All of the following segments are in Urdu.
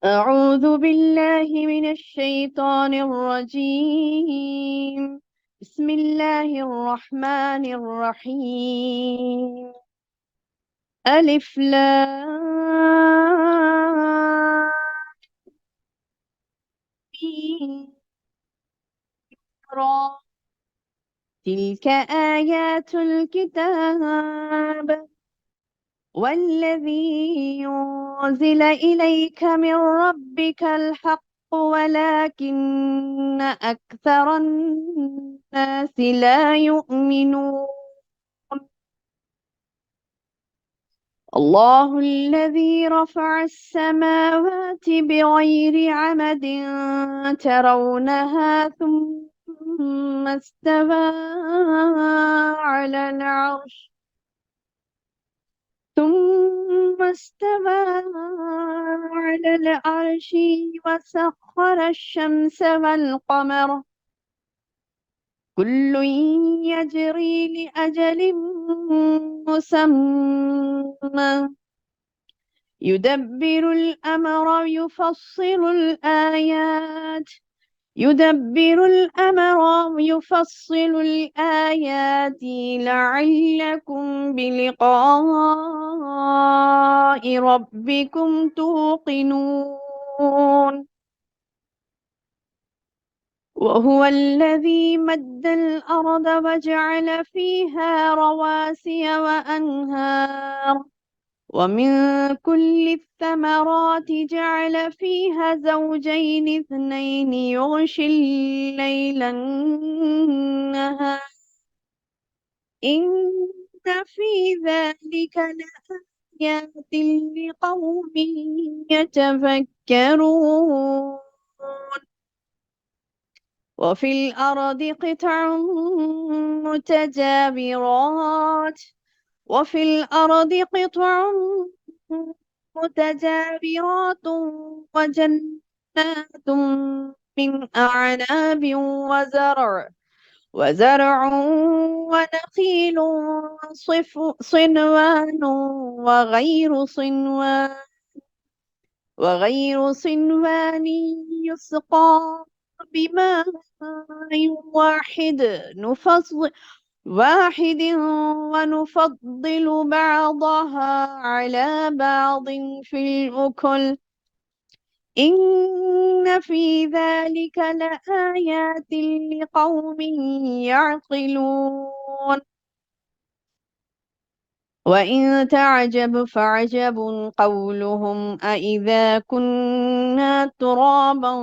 أعوذ بالله من الشيطان الرجيم. بسم الله الرحمن الرحيم. ألف لام ميم را. تلك آيات الكتاب والذي ينزل إليك من ربك الحق ولكن أكثر الناس لا يؤمنون. الله الذي رفع السماوات بغير عمد ترونها ثم استوى على العرش وسخر الشمس والقمر كل يجري لأجل مسمى يدبر الأمر يفصل الآيات لعلكم بلقاء ربكم توقنون. وهو الذي مد الأرض وجعل فيها رواسي وأنهار ومن كل الثمرات جعل فيها زوجين اثنين يغشي الليل النهار إن في ذلك لآيات لقوم يتفكرون. وفي الأرض قطع متجاورات وجنات من أعناب وزرع ونخيل صنوان وغير صنوان يسقى بماء واحد ونفضل بعضها على بعض في الأكل إن في ذلك لآيات لقوم يعقلون. وإن تعجب فعجب قولهم أإذا كنا ترابا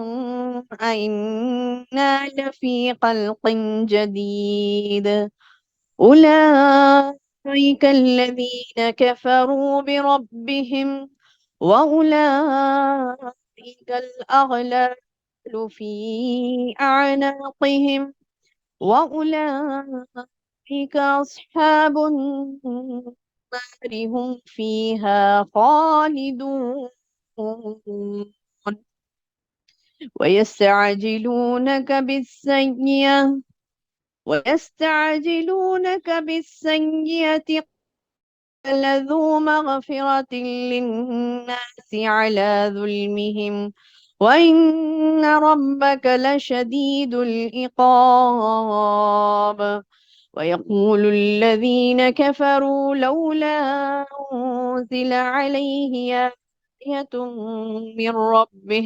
أإنا لفي خلق جديد أولئك الذين كفروا بربهم وأولئك الأغلال في أعناقهم وأولئك أصحاب النار هم فيها خالدون. ويستعجلونك بالسيئة قال ذو مغفرة للناس على ظلمهم وإن ربك لشديد العقاب. ويقول الذين كفروا لولا أنزل عليه آية من ربه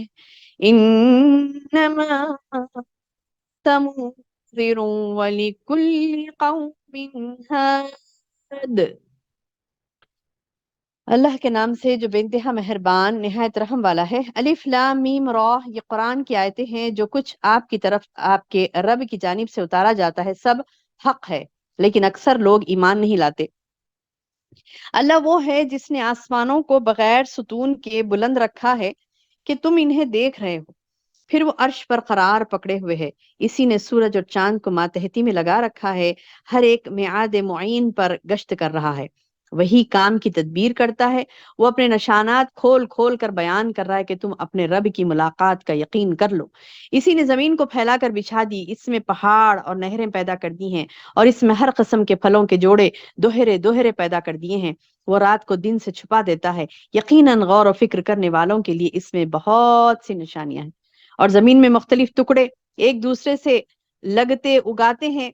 إنما أنت منذر ولكل قوم هاد. اللہ کے نام سے جو بے انتہا مہربان نہایت رحم والا ہے۔ الف لام میم را، یہ قرآن کی آیتیں ہیں جو کچھ آپ کی طرف آپ کے رب کی جانب سے اتارا جاتا ہے، سب حق ہے لیکن اکثر لوگ ایمان نہیں لاتے۔ اللہ وہ ہے جس نے آسمانوں کو بغیر ستون کے بلند رکھا ہے کہ تم انہیں دیکھ رہے ہو، پھر وہ عرش پر قرار پکڑے ہوئے ہے۔ اسی نے سورج اور چاند کو ماتحتی میں لگا رکھا ہے، ہر ایک میعاد معین پر گشت کر رہا ہے۔ وہی کام کی تدبیر کرتا ہے، وہ اپنے نشانات کھول کھول کر بیان کر رہا ہے کہ تم اپنے رب کی ملاقات کا یقین کر لو۔ اسی نے زمین کو پھیلا کر بچھا دی، اس میں پہاڑ اور نہریں پیدا کر دی ہیں، اور اس میں ہر قسم کے پھلوں کے جوڑے دوہرے دوہرے پیدا کر دیے ہیں۔ وہ رات کو دن سے چھپا دیتا ہے، یقیناً غور و فکر کرنے والوں کے لیے اس میں بہت سی نشانیاں ہیں۔ اور زمین میں مختلف ٹکڑے ایک دوسرے سے لگتے اگاتے ہیں،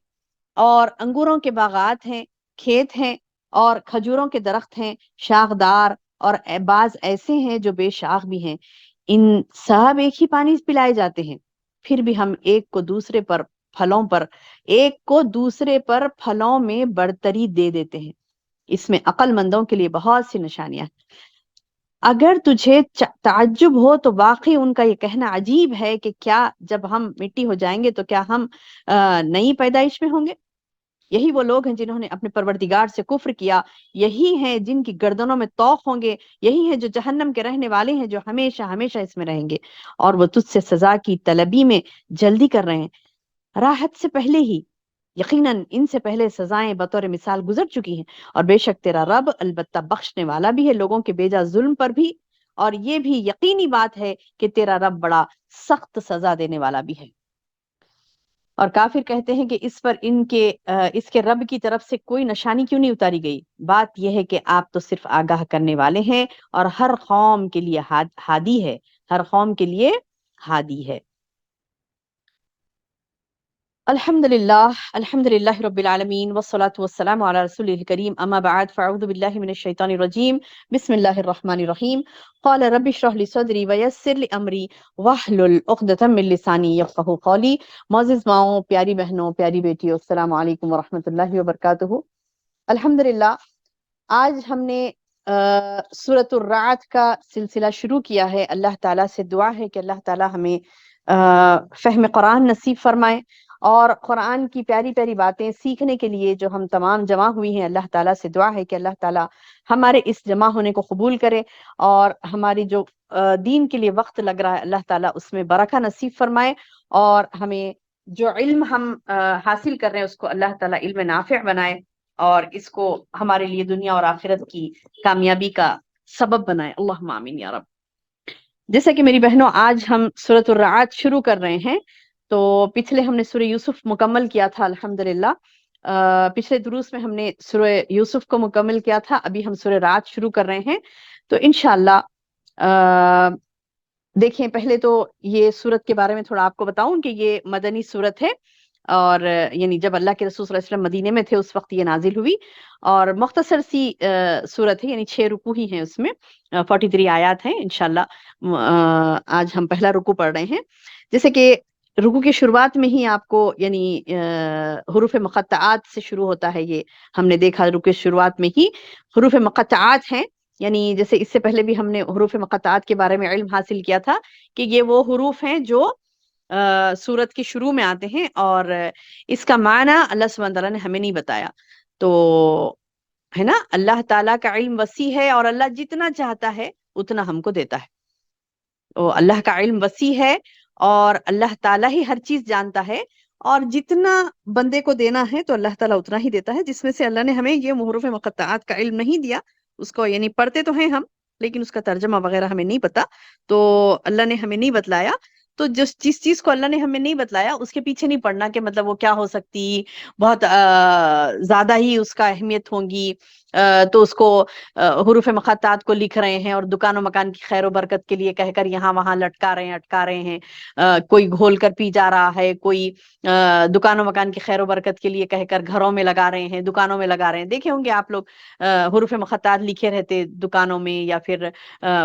اور انگوروں کے باغات ہیں، کھیت ہیں، اور کھجوروں کے درخت ہیں شاخدار، اور بعض ایسے ہیں جو بے شاخ بھی ہیں۔ ان سب ایک ہی پانی پلائے جاتے ہیں، پھر بھی ہم ایک کو دوسرے پر پھلوں میں برتری دے دیتے ہیں۔ اس میں عقل مندوں کے لیے بہت سی نشانیاں ہیں۔ اگر تجھے تعجب ہو تو واقعی ان کا یہ کہنا عجیب ہے کہ کیا جب ہم مٹی ہو جائیں گے تو کیا ہم نئی پیدائش میں ہوں گے؟ یہی وہ لوگ ہیں جنہوں نے اپنے پروردگار سے کفر کیا، یہی ہیں جن کی گردنوں میں طوق ہوں گے، یہی ہیں جو جہنم کے رہنے والے ہیں، جو ہمیشہ ہمیشہ اس میں رہیں گے، اور وہ تجھ سے سزا کی طلبی میں جلدی کر رہے ہیں راحت سے پہلے ہی۔ یقیناً ان سے پہلے سزائیں بطور مثال گزر چکی ہیں، اور بے شک تیرا رب البتہ بخشنے والا بھی ہے لوگوں کے بیجا ظلم پر بھی، اور یہ بھی یقینی بات ہے کہ تیرا رب بڑا سخت سزا دینے والا بھی ہے۔ اور کافر کہتے ہیں کہ اس کے رب کی طرف سے کوئی نشانی کیوں نہیں اتاری گئی؟ بات یہ ہے کہ آپ تو صرف آگاہ کرنے والے ہیں، اور ہر قوم کے لیے ہادی ہے، ہر قوم کے لیے ہادی ہے۔ الحمد للہ رب العالمین والصلاة والسلام علی رسول الکریم، اما بعد فاعوذ باللہ من الشیطان الرجیم، بسم اللہ الرحمن الرحیم۔ قال رب اشرح لی صدری ویسر لی امری واحلل عقدۃ من لسانی یفقہوا قولی۔ معزز ماؤں، پیاری بہنوں، پیاری بیٹیوں، السلام علیکم ورحمۃ اللہ وبرکاتہ۔ الحمد للہ آج ہم نے سورۃ الرعد کا سلسلہ شروع کیا ہے۔ اللہ تعالیٰ سے دعا ہے کہ اللہ تعالیٰ ہمیں فہم قرآن نصیب فرمائے، اور قرآن کی پیاری پیاری باتیں سیکھنے کے لیے جو ہم تمام جمع ہوئی ہیں، اللہ تعالیٰ سے دعا ہے کہ اللہ تعالیٰ ہمارے اس جمع ہونے کو قبول کرے، اور ہماری جو دین کے لیے وقت لگ رہا ہے اللہ تعالیٰ اس میں برکہ نصیب فرمائے، اور ہمیں جو علم ہم حاصل کر رہے ہیں اس کو اللہ تعالیٰ علم نافع بنائے، اور اس کو ہمارے لیے دنیا اور آخرت کی کامیابی کا سبب بنائے، اللہم آمین یا رب۔ جیسا کہ میری بہنوں آج ہم سورۃ الرعد شروع کر رہے ہیں، تو پچھلے ہم نے سورہ یوسف مکمل کیا تھا الحمدللہ۔ پچھلے دروس میں ہم نے سورہ یوسف کو مکمل کیا تھا، ابھی ہم سورہ رعد شروع کر رہے ہیں۔ تو انشاءاللہ دیکھیں، پہلے تو یہ سورت کے بارے میں تھوڑا آپ کو بتاؤں کہ یہ مدنی سورت ہے، اور یعنی جب اللہ کے رسول صلی اللہ علیہ وسلم مدینے میں تھے اس وقت یہ نازل ہوئی، اور مختصر سی سورت ہے، یعنی 6 رکوع ہی ہیں اس میں، 43 آیات ہیں۔ انشاءاللہ آج ہم پہلا رکوع پڑھ رہے ہیں۔ جیسے کہ رکوع کی شروعات میں ہی آپ کو یعنی حروف مقطعات سے شروع ہوتا ہے، یہ ہم نے دیکھا رکوع کی شروعات میں ہی حروف مقطعات ہیں، یعنی جیسے اس سے پہلے بھی ہم نے حروف مقطعات کے بارے میں علم حاصل کیا تھا کہ یہ وہ حروف ہیں جو سورت کے شروع میں آتے ہیں، اور اس کا معنی اللہ سبحانہ تعالیٰ نے ہمیں نہیں بتایا، تو ہے نا، اللہ تعالیٰ کا علم وسیع ہے، اور اللہ جتنا چاہتا ہے اتنا ہم کو دیتا ہے۔ اللہ کا علم وسیع ہے، اور اللہ تعالیٰ ہی ہر چیز جانتا ہے، اور جتنا بندے کو دینا ہے تو اللہ تعالیٰ اتنا ہی دیتا ہے، جس میں سے اللہ نے ہمیں یہ حروف مقطعات کا علم نہیں دیا، اس کو یعنی پڑھتے تو ہیں ہم لیکن اس کا ترجمہ وغیرہ ہمیں نہیں پتا، تو اللہ نے ہمیں نہیں بتلایا۔ تو جس چیز کو اللہ نے ہمیں نہیں بتلایا اس کے پیچھے نہیں پڑنا کہ مطلب وہ کیا ہو سکتی، بہت زیادہ ہی اس کا اہمیت ہوں گی، تو اس کو حروف مقطعات کو لکھ رہے ہیں اور دکان و مکان کی خیر و برکت کے لیے کہہ کر یہاں وہاں لٹکا رہے ہیں اٹکا رہے ہیں، کوئی گھول کر پی جا رہا ہے، کوئی دکان و مکان کی خیر و برکت کے لیے کہہ کر گھروں میں لگا رہے ہیں، دکانوں میں لگا رہے ہیں۔ دیکھے ہوں گے آپ لوگ حروف مقطعات لکھے رہتے دکانوں میں یا پھر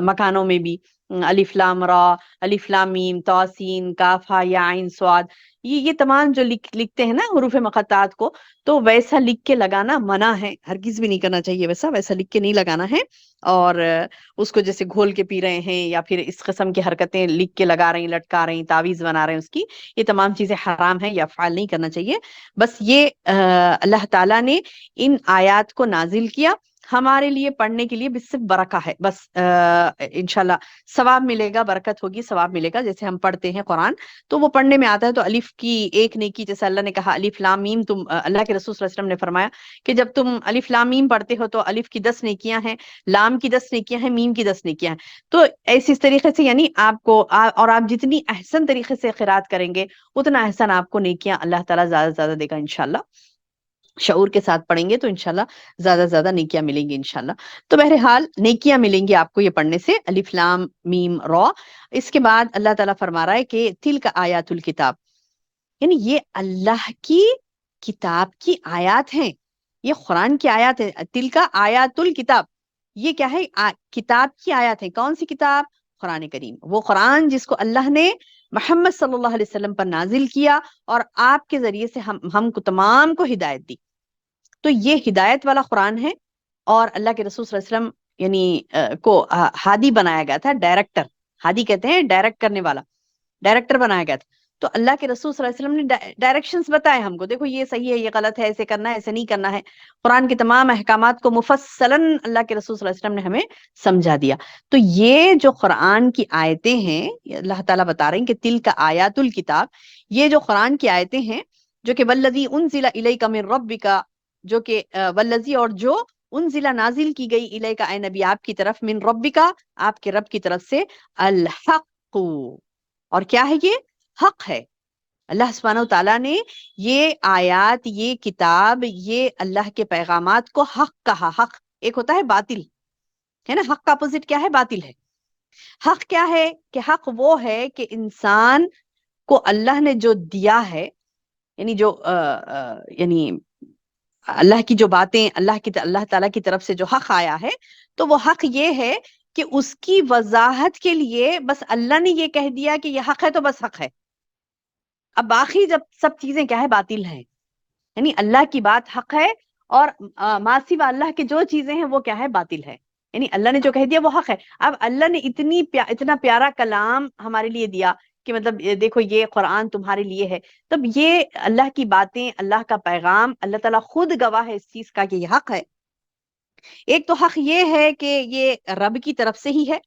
مکانوں میں بھی، الف لام را، الف لام میم، طا سین کاف ہا یا عین صاد، یہ تمام جو لکھتے ہیں نا حروف مقطعات کو، تو ویسا لکھ کے لگانا منع ہے، ہرگز بھی نہیں کرنا چاہیے، ویسا لکھ کے نہیں لگانا ہے، اور اس کو جیسے گھول کے پی رہے ہیں یا پھر اس قسم کی حرکتیں لکھ کے لگا رہے ہیں، لٹکا رہے ہیں، تعویذ بنا رہے ہیں اس کی، یہ تمام چیزیں حرام ہیں، یا افعال نہیں کرنا چاہیے۔ بس یہ اللہ تعالیٰ نے ان آیات کو نازل کیا ہمارے لیے پڑھنے کے لیے بس صرف برکہ ہے، بس انشاءاللہ ثواب ملے گا، برکت ہوگی، ثواب ملے گا. جیسے ہم پڑھتے ہیں قرآن تو وہ پڑھنے میں آتا ہے، تو الف کی ایک نیکی، جیسے اللہ نے کہا الف لام میم، تم اللہ کے رسول صلی اللہ علیہ وسلم نے فرمایا کہ جب تم الف لام میم پڑھتے ہو تو الف کی 10 نیکیاں ہیں، لام کی 10 نیکیاں ہیں، میم کی 10 نیکیاں ہیں. تو ایسی اس طریقے سے یعنی آپ کو اور آپ جتنی احسن طریقے سے قرات کریں گے اتنا احسن آپ کو نیکیاں اللہ تعالیٰ زیادہ سے زیادہ دے گا انشاءاللہ. شعور کے ساتھ پڑھیں گے تو انشاءاللہ زیادہ سے زیادہ نیکیاں ملیں گی انشاءاللہ. تو بہرحال نیکیاں ملیں گی آپ کو یہ پڑھنے سے، الف لام میم را. اس کے بعد اللہ تعالیٰ فرما رہا ہے کہ تلک آیات الکتاب، یعنی یہ اللہ کی کتاب کی آیات ہیں، یہ قرآن کی آیات ہے. تلک آیات الکتاب، یہ کیا ہے؟ کتاب کی آیات ہے. کون سی کتاب؟ قرآن کریم. وہ قرآن جس کو اللہ نے محمد صلی اللہ علیہ وسلم پر نازل کیا اور آپ کے ذریعے سے ہم کو تمام کو ہدایت دی. تو یہ ہدایت والا قرآن ہے، اور اللہ کے رسول صلی اللہ علیہ وسلم یعنی کو ہادی بنایا گیا تھا، ڈائریکٹر. ہادی کہتے ہیں ڈائریکٹ کرنے والا، ڈائریکٹر بنایا گیا تھا. تو اللہ کے رسول صلی اللہ علیہ وسلم نے ڈائریکشنز بتائے ہم کو، دیکھو یہ صحیح ہے، یہ غلط ہے، ایسے کرنا ہے، ایسے نہیں کرنا ہے. قرآن کے تمام احکامات کو مفصلاً اللہ کے رسول صلی اللہ علیہ وسلم نے ہمیں سمجھا دیا. تو یہ جو قرآن کی آیتیں ہیں، اللہ تعالیٰ بتا رہے ہیں کہ تلک آیات الکتاب، یہ جو قرآن کی آیتیں ہیں جو کہ والذی انزل الیک من ربک، جو کہ والذی اور جو انزلہ نازل کی گئی الیک اے نبی آپ کی طرف، من ربک آپ کے رب کی طرف سے، الحق، اور کیا ہے؟ یہ حق ہے. اللہ سبحانہ و تعالیٰ نے یہ آیات، یہ کتاب، یہ اللہ کے پیغامات کو حق کہا. حق ایک ہوتا ہے باطل، ہے نا، حق کا اپوزٹ کیا ہے؟ باطل ہے. حق کیا ہے؟ کہ حق وہ ہے کہ انسان کو اللہ نے جو دیا ہے، یعنی جو یعنی اللہ کی جو باتیں، اللہ تعالیٰ کی طرف سے جو حق آیا ہے، تو وہ حق یہ ہے کہ اس کی وضاحت کے لیے بس اللہ نے یہ کہہ دیا کہ یہ حق ہے تو بس حق ہے. اب باقی جب سب چیزیں کیا ہے؟ باطل ہیں. یعنی اللہ کی بات حق ہے، اور ما سوا اللہ کے جو چیزیں ہیں وہ کیا ہے؟ باطل ہے. یعنی اللہ نے جو کہہ دیا وہ حق ہے. اب اللہ نے اتنا پیارا کلام ہمارے لیے دیا کہ مطلب دیکھو یہ قرآن تمہارے لیے ہے. تب یہ اللہ کی باتیں، اللہ کا پیغام، اللہ تعالیٰ خود گواہ ہے اس چیز کا کہ یہ حق ہے. ایک تو حق یہ ہے کہ یہ رب کی طرف سے ہی ہے،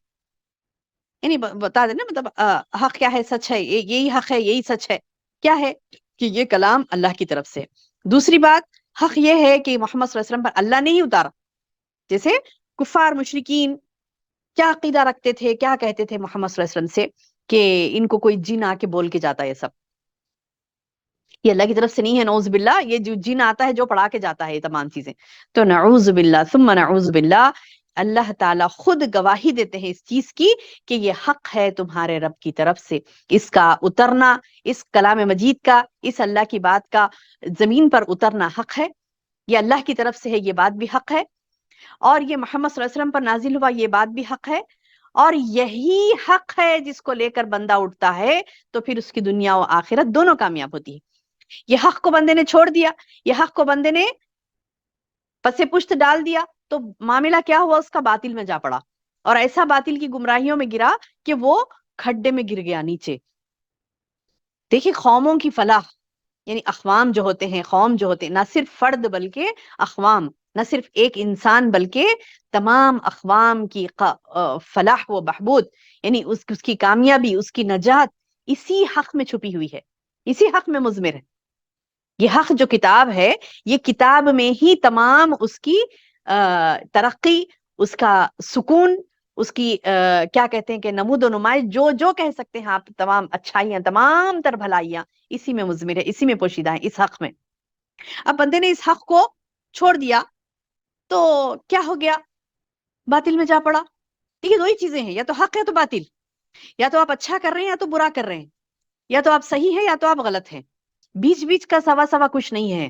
یعنی بتا دینا مطلب حق کیا ہے؟ سچ ہے، یہی حق ہے، یہی سچ ہے. کیا ہے؟ کہ یہ کلام اللہ کی طرف سے. دوسری بات، حق یہ ہے کہ محمد صلی اللہ علیہ وسلم پر اللہ نے ہی اتارا. جیسے کفار مشرکین کیا عقیدہ رکھتے تھے، کیا کہتے تھے محمد صلی اللہ علیہ وسلم سے کہ ان کو کوئی جن آ کے بول کے جاتا ہے، یہ سب یہ اللہ کی طرف سے نہیں ہے، نعوذ باللہ. یہ جو جن آتا ہے جو پڑھا کے جاتا ہے یہ تمام چیزیں، تو نعوذ باللہ ثم نعوذ باللہ. اللہ تعالیٰ خود گواہی دیتے ہیں اس چیز کی کہ یہ حق ہے تمہارے رب کی طرف سے. اس کا اترنا، اس کلام مجید کا، اس اللہ کی بات کا زمین پر اترنا حق ہے. یہ اللہ کی طرف سے ہے، یہ بات بھی حق ہے. اور یہ محمد صلی اللہ علیہ وسلم پر نازل ہوا، یہ بات بھی حق ہے. اور یہی حق ہے جس کو لے کر بندہ اٹھتا ہے تو پھر اس کی دنیا و آخرت دونوں کامیاب ہوتی ہے. یہ حق کو بندے نے چھوڑ دیا، یہ حق کو بندے نے پسے پشت ڈال دیا، تو معاملہ کیا ہوا؟ اس کا باطل میں جا پڑا، اور ایسا باطل کی گمراہیوں میں گرا کہ وہ کھڈے میں گر گیا نیچے. دیکھیں قوموں کی فلاح، یعنی اقوام جو ہوتے ہیں، قوم جو ہوتے ہیں، نہ صرف فرد بلکہ اقوام، نہ صرف ایک انسان بلکہ تمام اقوام کی فلاح و بہبود، یعنی اس کی کامیابی، اس کی نجات اسی حق میں چھپی ہوئی ہے، اسی حق میں مضمر ہے. یہ حق جو کتاب ہے، یہ کتاب میں ہی تمام اس کی ترقی، اس کا سکون، اس کی کیا کہتے ہیں کہ نمود و نمائش، جو کہہ سکتے ہیں آپ، تمام اچھائیاں، تمام تر بھلائیاں اسی میں مضمر ہے، اسی میں پوشیدہ ہیں، اس حق میں. اب بندے نے اس حق کو چھوڑ دیا تو کیا ہو گیا؟ باطل میں جا پڑا. دیکھیے دو ہی چیزیں ہیں، یا تو حق ہے تو باطل، یا تو آپ اچھا کر رہے ہیں یا تو برا کر رہے ہیں، یا تو آپ صحیح ہیں یا تو آپ غلط ہیں. بیچ کا سوا کچھ نہیں ہے.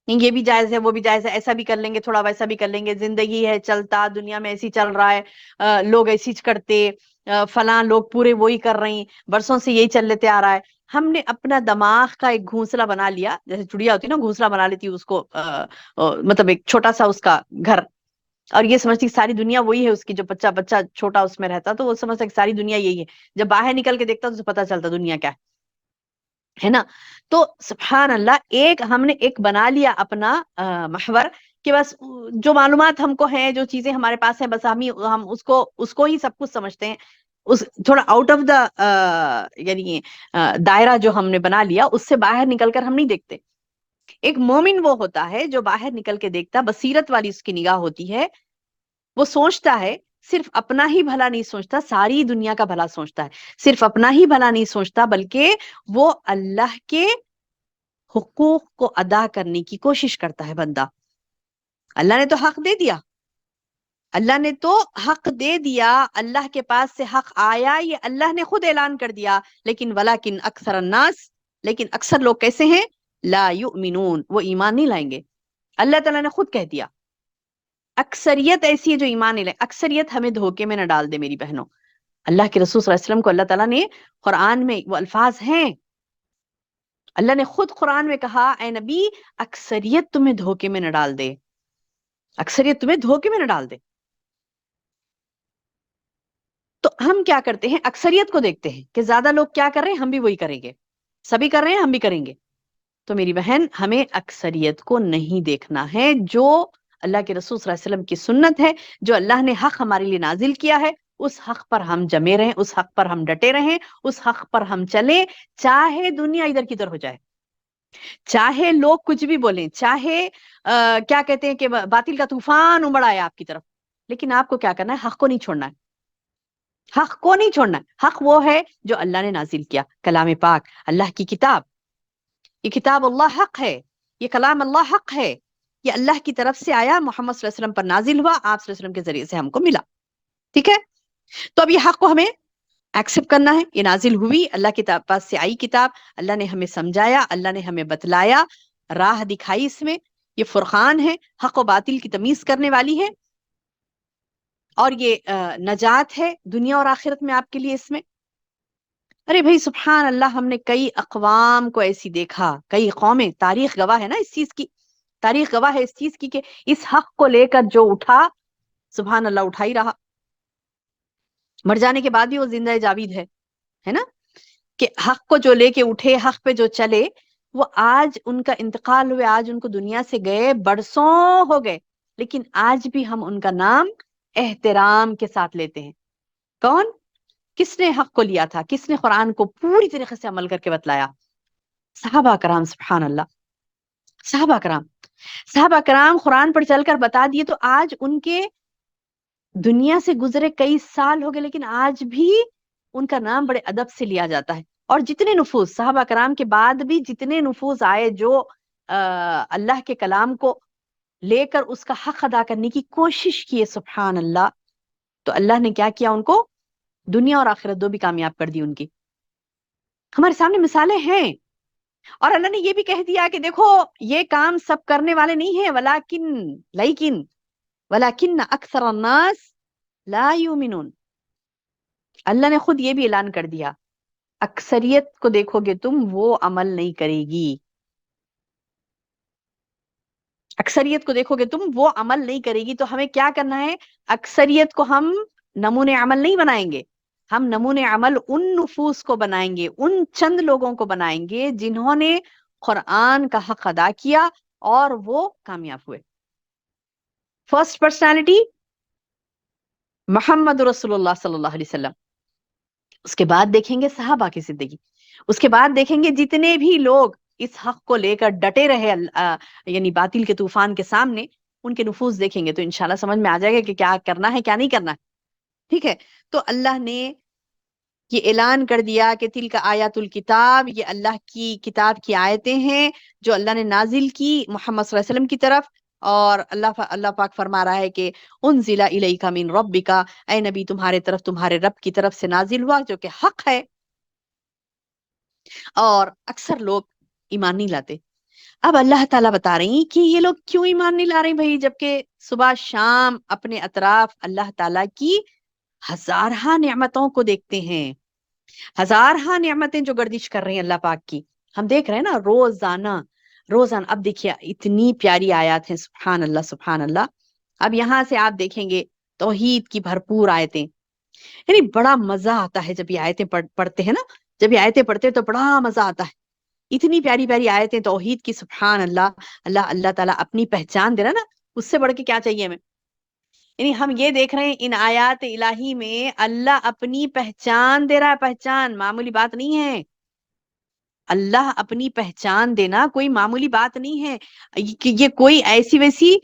یہ بھی جائز ہے، وہ بھی جائز ہے، ایسا بھی کر لیں گے، تھوڑا ویسا بھی کر لیں گے. زندگی ہے، چلتا دنیا میں ایسی چل رہا ہے، لوگ ایسی کرتے، فلاں لوگ پورے وہی کر رہی ہیں، برسوں سے یہی چل لیتے آ رہا ہے. ہم نے اپنا دماغ کا ایک گھونسلا بنا لیا، جیسے چڑیا ہوتی ہے نا، گھونسلا بنا لیتی اس کو، مطلب ایک چھوٹا سا اس کا گھر، اور یہ سمجھتی ساری دنیا وہی ہے اس کی. جو بچہ چھوٹا اس میں رہتا تو وہ سمجھتا کہ ساری دنیا یہی ہے. جب باہر نکل کے دیکھتا تو اسے پتا چلتا دنیا کیا ہے نا. تو سبحان اللہ، ہم نے ایک بنا لیا اپنا محور کہ بس جو معلومات ہم کو ہیں، جو چیزیں ہمارے پاس ہیں، بس ہم اس کو ہی سب کچھ سمجھتے ہیں. اس تھوڑا آؤٹ آف دا یعنی دائرہ جو ہم نے بنا لیا، اس سے باہر نکل کر ہم نہیں دیکھتے. ایک مومن وہ ہوتا ہے جو باہر نکل کے دیکھتا، بصیرت والی اس کی نگاہ ہوتی ہے. وہ سوچتا ہے، صرف اپنا ہی بھلا نہیں سوچتا، ساری دنیا کا بھلا سوچتا ہے. صرف اپنا ہی بھلا نہیں سوچتا، بلکہ وہ اللہ کے حقوق کو ادا کرنے کی کوشش کرتا ہے بندہ. اللہ نے تو حق دے دیا، اللہ نے تو حق دے دیا، اللہ کے پاس سے حق آیا، یہ اللہ نے خود اعلان کر دیا. لیکن ولیکن اکثر الناس، لیکن اکثر لوگ کیسے ہیں؟ لا یؤمنون، وہ ایمان نہیں لائیں گے. اللہ تعالیٰ نے خود کہہ دیا. اکثریت ایسی ہے جو ایمان نہیں لائے. اکثریت ہمیں دھوکے میں نہ ڈال دے میری بہنوں. اللہ کے رسول صلی اللہ علیہ وسلم کو اللہ تعالیٰ نے قرآن میں وہ الفاظ ہیں، اللہ نے خود قرآن میں کہا، اے نبی اکثریت تمہیں دھوکے میں نہ ڈال دے، اکثریت تمہیں دھوکے میں نہ ڈال دے. تو ہم کیا کرتے ہیں؟ اکثریت کو دیکھتے ہیں کہ زیادہ لوگ کیا کر رہے ہیں، ہم بھی وہی کریں گے. سبھی کر رہے ہیں، ہم بھی کریں گے. تو میری بہن، ہمیں اکثریت کو نہیں دیکھنا ہے. جو اللہ کے رسول صلی اللہ علیہ وسلم کی سنت ہے، جو اللہ نے حق ہمارے لیے نازل کیا ہے، اس حق پر ہم جمے رہیں، اس حق پر ہم ڈٹے رہیں، اس حق پر ہم چلیں، چاہے دنیا ادھر کدھر ہو جائے، چاہے لوگ کچھ بھی بولیں، چاہے کیا کہتے ہیں کہ باطل کا طوفان امڑ آئے آپ کی طرف. لیکن آپ کو کیا کرنا ہے؟ حق کو نہیں چھوڑنا ہے. حق کو نہیں چھوڑنا ہے. حق وہ ہے جو اللہ نے نازل کیا، کلام پاک، اللہ کی کتاب. یہ کتاب اللہ حق ہے، یہ کلام اللہ حق ہے، یہ اللہ کی طرف سے آیا، محمد صلی اللہ علیہ وسلم پر نازل ہوا، آپ صلی اللہ علیہ وسلم کے ذریعے سے ہم کو ملا. ٹھیک ہے؟ تو اب یہ حق کو ہمیں ایکسپٹ کرنا ہے. یہ نازل ہوئی، اللہ کی پاس سے آئی کتاب، اللہ نے ہمیں سمجھایا، اللہ نے ہمیں بتلایا، راہ دکھائی. اس میں یہ فرقان ہے، حق و باطل کی تمیز کرنے والی ہے، اور یہ نجات ہے دنیا اور آخرت میں آپ کے لیے. اس میں ارے بھائی سبحان اللہ، ہم نے کئی اقوام کو ایسی دیکھا، کئی قومیں، تاریخ گواہ ہے نا اس چیز کی، تاریخ گواہ ہے اس چیز کی کہ اس حق کو لے کر جو اٹھا، سبحان اللہ اٹھا ہی رہا. مر جانے کے بعد بھی وہ زندہ جاوید ہے نا، کہ حق کو جو لے کے اٹھے، حق پہ جو چلے، وہ آج ان کا انتقال ہوئے، آج ان کو دنیا سے گئے برسوں ہو گئے، لیکن آج بھی ہم ان کا نام احترام کے ساتھ لیتے ہیں. کون؟ کس نے حق کو لیا تھا؟ کس نے قرآن کو پوری طریقے سے عمل کر کے بتلایا؟ صحابہ کرام. سبحان اللہ، صحابہ کرام. صحابہ کرام قرآن پر چل کر بتا دیے، تو آج ان کے دنیا سے گزرے کئی سال ہو گئے، لیکن آج بھی ان کا نام بڑے ادب سے لیا جاتا ہے. اور جتنے نفوذ صحابہ کرام کے بعد بھی جتنے نفوذ آئے، جو اللہ کے کلام کو لے کر اس کا حق ادا کرنے کی کوشش کیے، سبحان اللہ، تو اللہ نے کیا کیا؟ ان کو دنیا اور آخرت دو بھی کامیاب کر دی ان کی. ہمارے سامنے مثالیں ہیں. اور اللہ نے یہ بھی کہہ دیا کہ دیکھو یہ کام سب کرنے والے نہیں ہیں، ولیکن اکثر الناس لا یؤمنون. اللہ نے خود یہ بھی اعلان کر دیا، اکثریت کو دیکھو گے تم، وہ عمل نہیں کرے گی. اکثریت کو دیکھو گے تم، وہ عمل نہیں کرے گی. تو ہمیں کیا کرنا ہے؟ اکثریت کو ہم نمونے عمل نہیں بنائیں گے، ہم نمونے عمل ان نفوس کو بنائیں گے، ان چند لوگوں کو بنائیں گے جنہوں نے قرآن کا حق ادا کیا اور وہ کامیاب ہوئے. فرسٹ پرسنالٹی محمد رسول اللہ صلی اللہ علیہ وسلم. اس کے بعد دیکھیں گے صحابہ کی زندگی، اس کے بعد دیکھیں گے جتنے بھی لوگ اس حق کو لے کر ڈٹے رہے یعنی باطل کے طوفان کے سامنے، ان کے نفوذ دیکھیں گے تو انشاءاللہ سمجھ میں آ جائے گا کہ کیا کرنا ہے، کیا نہیں کرنا ہے. ٹھیک ہے؟ تو اللہ نے یہ اعلان کر دیا کہ تلک آیات الکتاب، یہ اللہ کی کتاب کی آیتیں ہیں جو اللہ نے نازل کی محمد صلی اللہ علیہ وسلم کی طرف. اور اللہ پاک فرما رہا ہے کہ انزل الیک من ربک، اے نبی تمہارے طرف، تمہارے رب کی طرف سے نازل ہوا، جو کہ حق ہے. اور اکثر لوگ ایمان نہیں لاتے. اب اللہ تعالیٰ بتا رہی ہیں کہ یہ لوگ کیوں ایمان نہیں لا رہے بھائی، جبکہ صبح شام اپنے اطراف اللہ تعالیٰ کی ہزارہ نعمتوں کو دیکھتے ہیں، ہزارہ نعمتیں جو گردش کر رہے ہیں اللہ پاک کی، ہم دیکھ رہے ہیں نا روزانہ روزانہ. اب دیکھیے اتنی پیاری آیات ہیں، سبحان اللہ سبحان اللہ. اب یہاں سے آپ دیکھیں گے توحید کی بھرپور آیتیں، یعنی بڑا مزہ آتا ہے جب یہ آیتیں پڑھتے ہیں نا، جب یہ آیتیں پڑھتے ہیں تو بڑا مزہ آتا ہے. اتنی پیاری پیاری آیتیں توحید کی، سبحان اللہ. اللہ تعالیٰ اپنی پہچان دے رہا نا، اس سے بڑھ کے کیا چاہیے ہمیں؟ یعنی ہم یہ دیکھ رہے ہیں ان آیات الہی میں اللہ اپنی پہچان دے رہا ہے، پہچان معمولی بات نہیں ہے. اللہ اپنی پہچان دینا کوئی معمولی بات نہیں ہے کہ یہ کوئی ایسی ویسی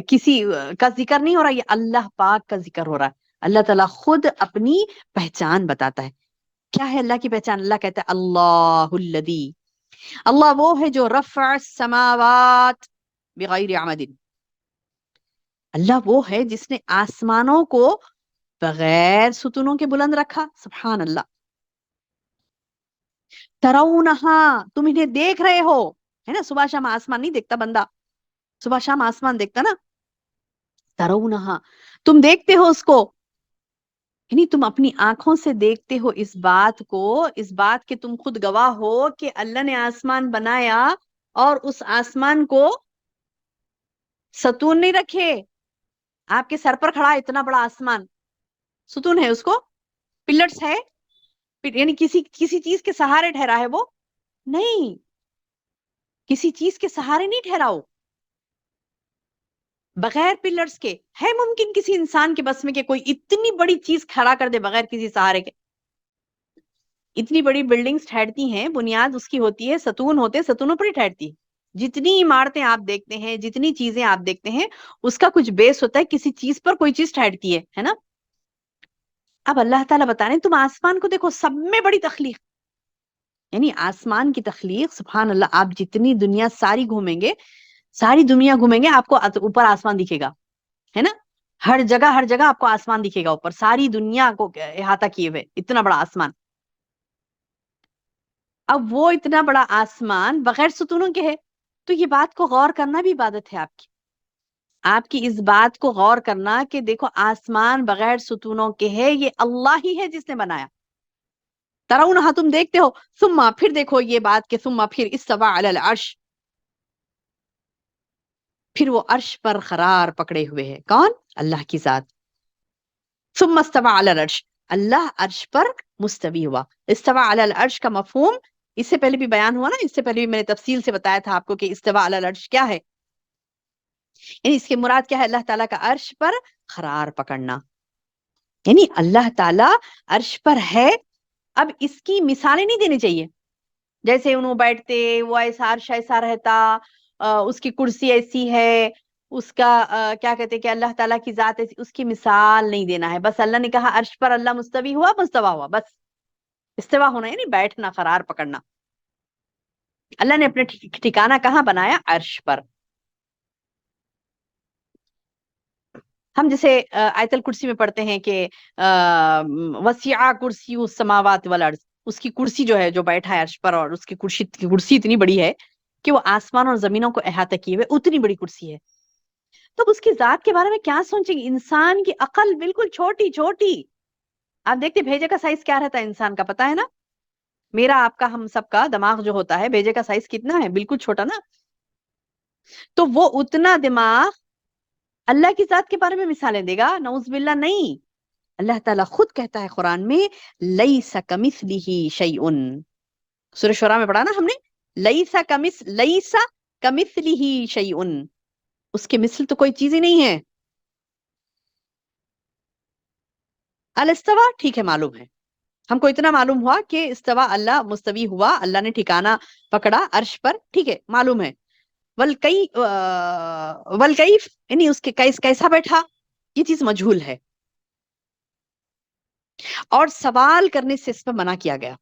کسی کا ذکر نہیں ہو رہا، یہ اللہ پاک کا ذکر ہو رہا ہے. اللہ تعالیٰ خود اپنی پہچان بتاتا ہے. کیا ہے اللہ کی پہچان؟ اللہ کہتا ہے اللہ الذی، اللہ وہ ہے جو رفع السماوات بغیر عمد، اللہ وہ ہے جس نے آسمانوں کو بغیر ستونوں کے بلند رکھا. سبحان اللہ. ترونہا، تم انہیں دیکھ رہے ہو، ہے نا. صبح شام آسمان نہیں دیکھتا بندہ، صبح شام آسمان دیکھتا نا. ترونہا، تم دیکھتے ہو اس کو، یعنی تم اپنی آنکھوں سے دیکھتے ہو اس بات کو، اس بات کے تم خود گواہ ہو کہ اللہ نے آسمان بنایا اور اس آسمان کو ستون نہیں رکھے. آپ کے سر پر کھڑا ہے اتنا بڑا آسمان، ستون ہے اس کو، پلرز ہے، یعنی کسی چیز کے سہارے ٹھہرا ہے وہ نہیں، کسی چیز کے سہارے نہیں ٹھہرا ہو، بغیر پلرز کے. ہے ممکن کسی انسان کے بس میں کہ کوئی اتنی بڑی چیز کھڑا کر دے بغیر کسی سہارے کے؟ اتنی بڑی بلڈنگز ٹھہرتی ہیں، بنیاد اس کی ہوتی ہے، ستون ہوتے، ستونوں پر ہی ٹھہرتی ہے. جتنی عمارتیں آپ دیکھتے ہیں، جتنی چیزیں آپ دیکھتے ہیں، اس کا کچھ بیس ہوتا ہے، کسی چیز پر کوئی چیز ٹھہرتی ہے نا. اب اللہ تعالیٰ بتا رہے ہیں تم آسمان کو دیکھو، سب میں بڑی تخلیق، یعنی آسمان کی تخلیق. سبحان اللہ. آپ جتنی دنیا ساری گھومیں گے، ساری دنیا گھومیں گے، آپ کو اوپر آسمان دکھے گا، ہے نا. ہر جگہ آپ کو آسمان دکھے گا اوپر، ساری دنیا کو احاطہ کیے ہوئے اتنا بڑا آسمان. اب وہ اتنا بڑا آسمان بغیر ستونوں کے ہے، تو یہ بات کو غور کرنا بھی عبادت ہے آپ کی اس بات کو غور کرنا کہ دیکھو آسمان بغیر ستونوں کے ہے، یہ اللہ ہی ہے جس نے بنایا. ترونہا، تم دیکھتے ہو، ثم، پھر دیکھو یہ بات کہ ثم، پھر استوى علی العرش، پھر وہ عرش پر قرار پکڑے ہوئے ہے. کون؟ اللہ کی ذات. ثم استوى علی العرش، اللہ عرش پر مستوی ہوا. استوى علی العرش کا مفہوم اس سے پہلے بھی بیان ہوا نا، اس سے پہلے بھی میں نے تفصیل سے بتایا تھا آپ کو کہ استوى علی العرش کیا ہے. یعنی اس کے مراد کیا ہے؟ اللہ تعالیٰ کا عرش پر قرار پکڑنا، یعنی اللہ تعالیٰ عرش پر ہے. اب اس کی مثالیں نہیں دینی چاہیے، جیسے انہوں بیٹھتے، وہ ایسا عرش ایسا رہتا، اس کی کرسی ایسی ہے، اس کا کیا کہتے ہیں کہ اللہ تعالیٰ کی ذات ایسی، اس کی مثال نہیں دینا ہے. بس اللہ نے کہا عرش پر اللہ مستوی ہوا، مستوی ہوا، بس. استوا ہونا یعنی بیٹھنا، قرار پکڑنا. اللہ نے اپنے ٹھکانہ کہاں بنایا؟ عرش پر. ہم جیسے آیت الکرسی میں پڑھتے ہیں کہ وسیع کرسی السماوات والارض، اس کی کرسی جو ہے، جو بیٹھا ہے عرش پر، اور اس کی کرسی اتنی بڑی ہے کہ وہ آسمان اور زمینوں کو احاطہ کیے ہوئے اتنی بڑی کرسی ہے. تو اس کی ذات کے بارے میں کیا سوچیں گے؟ انسان کی عقل بالکل چھوٹی چھوٹی. آپ دیکھتے بھیجے کا سائز کیا رہتا ہے انسان کا، پتا ہے نا. میرا، آپ کا، ہم سب کا دماغ جو ہوتا ہے، بھیجے کا سائز کتنا ہے؟ بالکل چھوٹا نا. تو وہ اتنا دماغ اللہ کی ذات کے بارے میں مثالیں دے گا؟ نعوذ باللہ نہیں. اللہ تعالیٰ خود کہتا ہے قرآن میں لیس کمثلہ شیء. سورہ شورا میں پڑھا نا ہم نے، لیس کمثلہ شیء، اس کے مثل تو کوئی چیز ہی نہیں ہے. الاستوا، ٹھیک ہے، معلوم ہے ہم کو، اتنا معلوم ہوا کہ استوا، اللہ مستوی ہوا، اللہ نے ٹھکانہ پکڑا عرش پر، ٹھیک ہے، معلوم ہے. والکیف، یعنی اس کے کیسا بیٹھا، یہ چیز مجہول ہے، اور سوال کرنے سے اس پہ منع کیا گیا.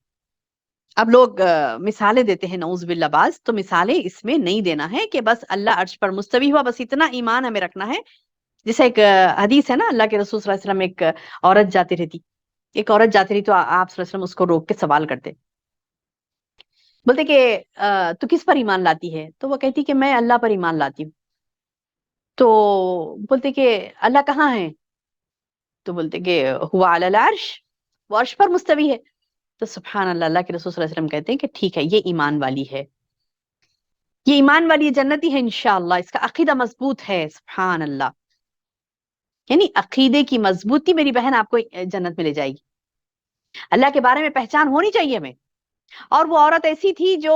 اب لوگ مثالیں دیتے ہیں، نعوذ باللہ باز، تو مثالیں اس میں نہیں دینا ہے کہ بس اللہ عرش پر مستوی ہوا، بس اتنا ایمان ہمیں رکھنا ہے. جیسے ایک حدیث ہے نا، اللہ کے رسول صلی اللہ علیہ وسلم، ایک عورت جاتی رہتی، تو آپ صلی اللہ علیہ وسلم اس کو روک کے سوال کرتے، بولتے کہ تو کس پر ایمان لاتی ہے؟ تو وہ کہتی کہ میں اللہ پر ایمان لاتی ہوں. تو بولتے کہ اللہ کہاں ہے؟ تو بولتے کہ ہوا علی العرش، وہ عرش پر مستوی ہے. تو سبحان اللہ، اللہ کے رسول صلی اللہ علیہ وسلم کہتے ہیں کہ ٹھیک ہے، یہ ایمان والی ہے، یہ ایمان والی جنتی ہے انشاءاللہ، اس کا عقیدہ مضبوط ہے. سبحان اللہ. یعنی عقیدے کی مضبوطی میری بہن آپ کو جنت میں لے جائے گی. اللہ کے بارے میں پہچان ہونی چاہیے ہمیں. اور وہ عورت ایسی تھی جو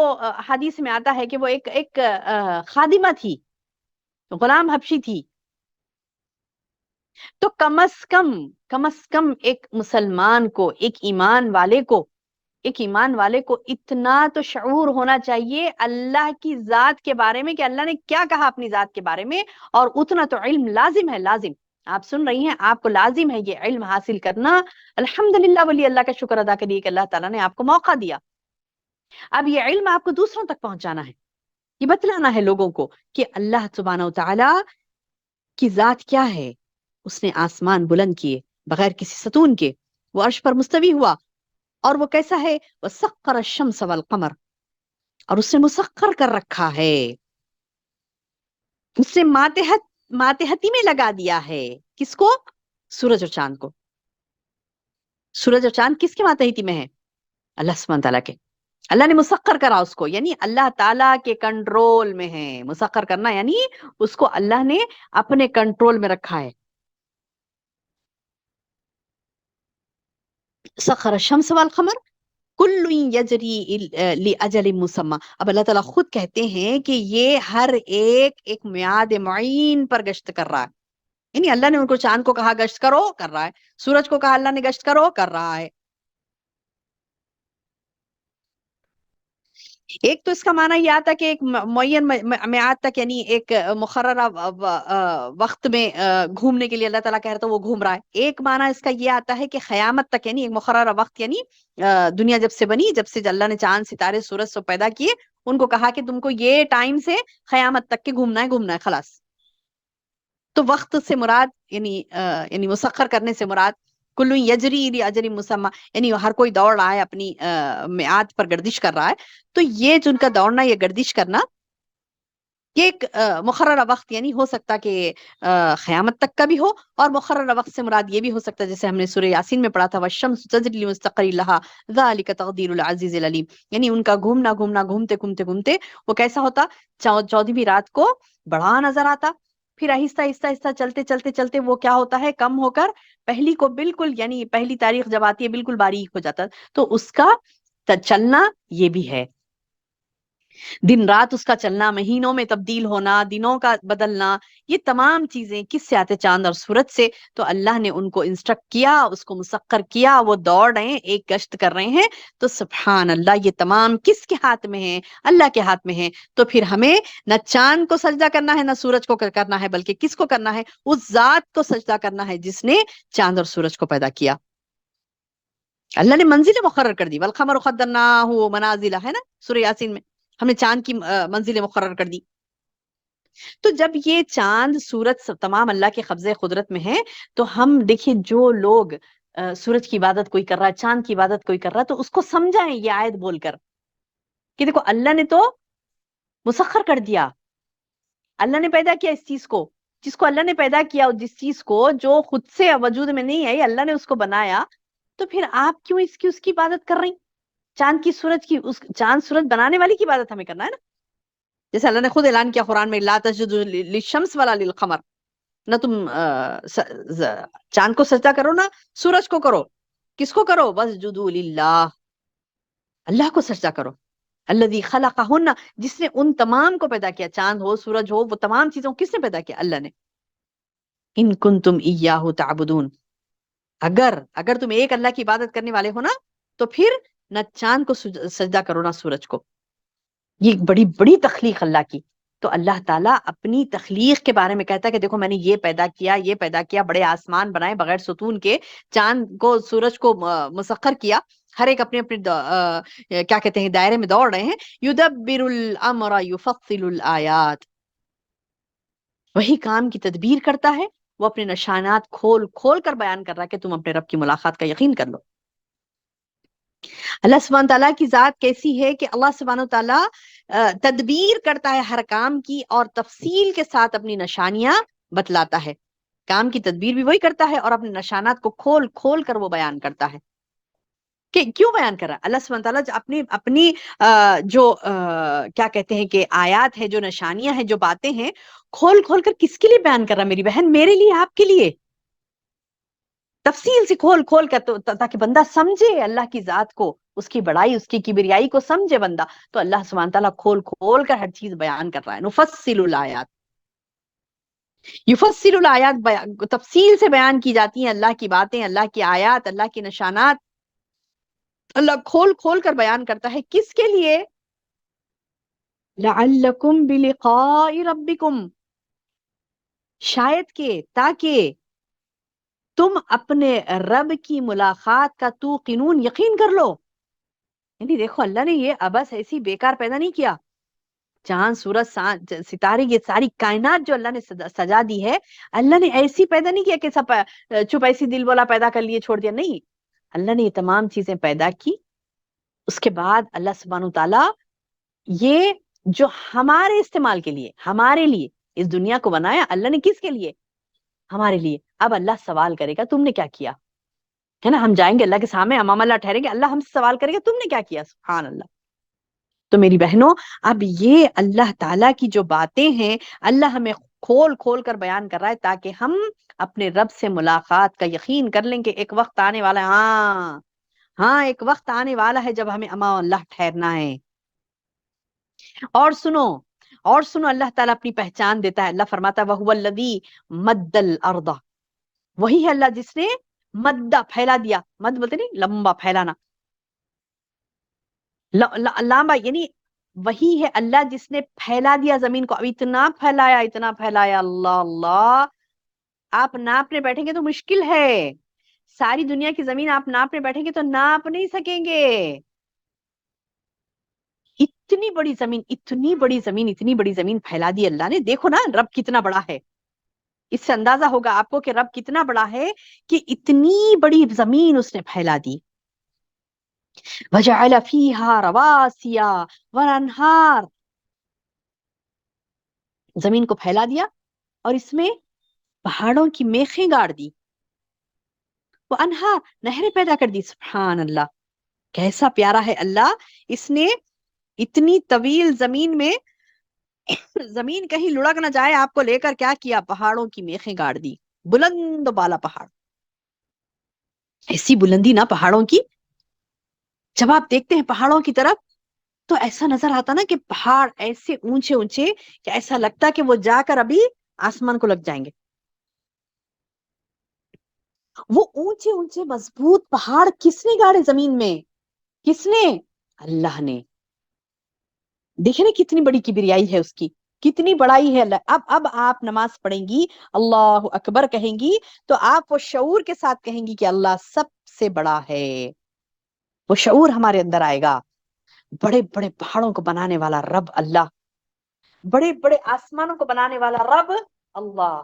حدیث میں آتا ہے کہ وہ ایک خادمہ تھی، غلام حبشی تھی. تو کم از کم ایک مسلمان کو، ایک ایمان والے کو اتنا تو شعور ہونا چاہیے اللہ کی ذات کے بارے میں کہ اللہ نے کیا کہا اپنی ذات کے بارے میں، اور اتنا تو علم لازم ہے. لازم، آپ سن رہی ہیں، آپ کو لازم ہے یہ علم حاصل کرنا. الحمدللہ، ولی اللہ کا شکر ادا کریے کہ اللہ تعالیٰ نے آپ کو موقع دیا. اب یہ علم آپ کو دوسروں تک پہنچانا ہے، یہ بتلانا ہے لوگوں کو کہ اللہ سبحانہ و تعالیٰ کی ذات کیا ہے. اس نے آسمان بلند کیے بغیر کسی ستون کے، وہ عرش پر مستوی ہوا، اور وہ کیسا ہے؟ وَسَخَّرَ الشَّمْسَ وَالْقَمَرَ، اور اس نے مسخر کر رکھا ہے، اس نے ماتحتی میں لگا دیا ہے. کس کو؟ سورج اور چاند کو. سورج اور چاند کس کے ماتحتی میں ہے؟ اللہ سبحانہ تعالیٰ کے. اللہ نے مسخر کرا اس کو، یعنی اللہ تعالیٰ کے کنٹرول میں ہے. مسخر کرنا یعنی اس کو اللہ نے اپنے کنٹرول میں رکھا ہے. سخر الشمس والقمر کل یجری لاجل مسمى. اب اللہ تعالیٰ خود کہتے ہیں کہ یہ ہر ایک میعاد معین پر گشت کر رہا ہے. یعنی اللہ نے ان کو چاند کو کہا گشت کرو، کر رہا ہے. سورج کو کہا اللہ نے گشت کرو، کر رہا ہے. ایک تو اس کا معنی یہ آتا کہ ایک معین میعاد تک، یعنی ایک مقررہ وقت میں گھومنے کے لیے اللہ تعالیٰ کہہ رہا تھا، وہ گھوم رہا ہے. ایک معنی اس کا یہ آتا ہے کہ قیامت تک، یعنی ایک مقررہ وقت، یعنی دنیا جب سے بنی، جب سے اللہ نے چاند ستارے سورج سے پیدا کیے، ان کو کہا کہ تم کو یہ ٹائم سے قیامت تک کے گھومنا ہے خلاص. تو وقت سے مراد یعنی مسخر کرنے سے مراد کلو یجری لاجل مسمى، یعنی ہر کوئی دوڑ رہا ہے اپنی میعاد پر، گردش کر رہا ہے. تو یہ جن کا دوڑنا، یہ گردش کرنا، یہ ایک مقررہ وقت، یعنی ہو سکتا کہ قیامت تک کا بھی ہو، اور مقررہ وقت سے مراد یہ بھی ہو سکتا ہے جیسے ہم نے سورہ یاسین میں پڑھا تھا، والشمس تجری لمستقر لها ذلك تقدیر العزیز العلیم. یعنی ان کا گھومنا گھومتے وہ کیسا ہوتا؟ 14ویں رات کو بڑا نظر آتا، پھر آہستہ آہستہ چلتے وہ کیا ہوتا ہے؟ کم ہو کر پہلی کو بالکل، یعنی پہلی تاریخ جب آتی ہے بالکل باریک ہو جاتا. تو اس کا چلنا یہ بھی ہے، دن رات اس کا چلنا، مہینوں میں تبدیل ہونا، دنوں کا بدلنا، یہ تمام چیزیں کس سے آتے؟ چاند اور سورج سے. تو اللہ نے ان کو انسٹرکٹ کیا، اس کو مسخر کیا، وہ دوڑ رہے ہیں، ایک گشت کر رہے ہیں. تو سبحان اللہ، یہ تمام کس کے ہاتھ میں ہے؟ اللہ کے ہاتھ میں ہے. تو پھر ہمیں نہ چاند کو سجدہ کرنا ہے، نہ سورج کو کرنا ہے، بلکہ کس کو کرنا ہے؟ اس ذات کو سجدہ کرنا ہے جس نے چاند اور سورج کو پیدا کیا. اللہ نے منزلیں مقرر کر دی. والقمر قدرناہ منازل، ہے نا سورہ یاسین میں، ہم نے چاند کی منزلیں مقرر کر دی. تو جب یہ چاند سورج تمام اللہ کے قبضے قدرت میں ہیں، تو ہم دیکھیے جو لوگ سورج کی عبادت کوئی کر رہا ہے، چاند کی عبادت کوئی کر رہا ہے، تو اس کو سمجھائیں یہ آیت بول کر کہ دیکھو اللہ نے تو مسخر کر دیا، اللہ نے پیدا کیا اس چیز کو، جس کو اللہ نے پیدا کیا، جس چیز کو جو خود سے وجود میں نہیں ہے، اللہ نے اس کو بنایا. تو پھر آپ کیوں اس کی عبادت کر رہی؟ چاند کی سورج کی، اس چاند سورج بنانے والی کی عبادت ہمیں کرنا ہے نا. جیسے اللہ نے خود اعلان کیا قرآن میں، لا تسجدوا للشمس ولا للقمر، نہ تم چاند کو سجدہ کرو نہ سورج کو کرو. کس کو کرو؟ واسجدوا للہ، اللہ کو سجدہ کرو. الذی خلقہن، جس نے ان تمام کو پیدا کیا، چاند ہو سورج ہو، وہ تمام چیزوں کس نے پیدا کیا؟ اللہ نے. ان کنتم ایاہ تعبدون، اگر تم ایک اللہ کی عبادت کرنے والے ہو نا، تو پھر نہ چاند کو سجدہ کرو نہ سورج کو. یہ ایک بڑی بڑی تخلیق اللہ کی. تو اللہ تعالیٰ اپنی تخلیق کے بارے میں کہتا ہے کہ دیکھو میں نے یہ پیدا کیا، بڑے آسمان بنائے بغیر ستون کے، چاند کو سورج کو مسخر کیا، ہر ایک اپنے کیا کہتے ہیں دائرے میں دوڑ رہے ہیں. یدبر الامر یفصل الآیات، وہی کام کی تدبیر کرتا ہے، وہ اپنے نشانات کھول کھول کر بیان کر رہا ہے کہ تم اپنے رب کی ملاقات کا یقین کر لو. اللہ سبحانہ تعالیٰ کی ذات کیسی ہے کہ اللہ سبحانہ تعالیٰ تدبیر کرتا ہے ہر کام کی، اور تفصیل کے ساتھ اپنی نشانیاں بتلاتا ہے. کام کی تدبیر بھی وہی کرتا ہے، اور اپنے نشانات کو کھول کھول کر وہ بیان کرتا ہے. کہ کیوں بیان کر رہا ہے اللہ سبحانہ تعالیٰ؟ اپنی جو کیا کہتے ہیں کہ آیات ہے، جو نشانیاں ہیں، جو باتیں ہیں، کھول کھول کر کس کے لیے بیان کر رہا ہے میری بہن؟ میرے لیے، آپ کے لیے، تفصیل سے کھول کھول کر، تاکہ بندہ سمجھے اللہ کی ذات کو، اس کی بڑائی، اس کی کبریائی کو سمجھے بندہ. تو اللہ سبحانہ تعالیٰ کھول کھول کر ہر چیز بیان کر رہا ہے. نفصل الآیات. یفصل الآیات، تفصیل سے بیان کی جاتی ہیں اللہ کی باتیں، اللہ کی آیات، اللہ کی نشانات، اللہ کھول کھول کر بیان کرتا ہے. کس کے لیے؟ لعلکم بلقاء ربکم، شاید کہ، تاکہ تم اپنے رب کی ملاقات کا توقنون، یقین کر لو. یعنی دیکھو اللہ نے یہ ابس ایسی بیکار پیدا نہیں کیا. چاند سورج ستارے، یہ ساری کائنات جو اللہ نے سجا دی ہے، اللہ نے ایسی پیدا نہیں کیا کہ سب چپ ایسی دل بولا پیدا کر لیے چھوڑ دیا. نہیں، اللہ نے یہ تمام چیزیں پیدا کی. اس کے بعد اللہ سبحانہ تعالیٰ یہ جو ہمارے استعمال کے لیے، ہمارے لیے اس دنیا کو بنایا. اللہ نے کس کے لیے؟ ہمارے لیے. اب اللہ سوال کرے گا تم نے کیا کیا، ہے نا. ہم جائیں گے اللہ کے سامنے، امام اللہ ٹھہریں گے، اللہ ہم سے سوال کرے گا تم نے کیا کیا. سبحان اللہ. تو میری بہنوں، اب یہ اللہ تعالیٰ کی جو باتیں ہیں، اللہ ہمیں کھول کھول کر بیان کر رہا ہے تاکہ ہم اپنے رب سے ملاقات کا یقین کر لیں کہ ایک وقت آنے والا ہے. ہاں ہاں، ایک وقت آنے والا ہے جب ہمیں امام اللہ ٹھہرنا ہے. اور سنو، اور سنو، اللہ تعالیٰ اپنی پہچان دیتا ہے. اللہ فرماتا ہے وَهُوَ الَّذِي مَدَّ الْأَرْضَ، وہی ہے اللہ جس نے مدہ پھیلا دیا. مد بولتے نہیں لمبا پھیلانا، لامبا، یعنی وہی ہے اللہ جس نے پھیلا دیا زمین کو. اب اتنا پھیلایا، اتنا پھیلایا، اللہ اللہ. آپ ناپنے بیٹھیں گے تو مشکل ہے. ساری دنیا کی زمین آپ ناپنے بیٹھیں گے تو ناپ نہیں سکیں گے. اتنی بڑی زمین، اتنی بڑی زمین، اتنی بڑی زمین پھیلا دی اللہ نے. دیکھو نا رب کتنا بڑا ہے. اس سے اندازہ ہوگا آپ کو کہ رب کتنا بڑا ہے کہ اتنی بڑی زمین اس نے پھیلا دی. وَجَعَلَ فِيهَا رَوَاسِيَ وَأَنْهَارَ، زمین کو پھیلا دیا اور اس میں پہاڑوں کی میخیں گاڑ دی. وہ انہار، نہریں پیدا کر دی. سبحان اللہ، کیسا پیارا ہے اللہ. اس نے اتنی طویل زمین میں، زمین کہیں لڑک نہ جائے آپ کو لے کر، کیا کیا؟ پہاڑوں کی میخیں گاڑ دی. بلند و بالا پہاڑ، ایسی بلندی نا پہاڑوں کی. جب آپ دیکھتے ہیں پہاڑوں کی طرف تو ایسا نظر آتا نا کہ پہاڑ ایسے اونچے اونچے کہ ایسا لگتا کہ وہ جا کر ابھی آسمان کو لگ جائیں گے. وہ اونچے اونچے مضبوط پہاڑ کس نے گاڑے زمین میں؟ کس نے؟ اللہ نے. دیکھیں نا کتنی بڑی کبریائی ہے اس کی، کتنی بڑائی ہے اللہ. اب آپ نماز پڑھیں گی، اللہ اکبر کہیں گی تو آپ وہ شعور کے ساتھ کہیں گی کہ اللہ سب سے بڑا ہے. وہ شعور ہمارے اندر آئے گا. بڑے بڑے پہاڑوں کو بنانے والا رب اللہ، بڑے بڑے آسمانوں کو بنانے والا رب اللہ.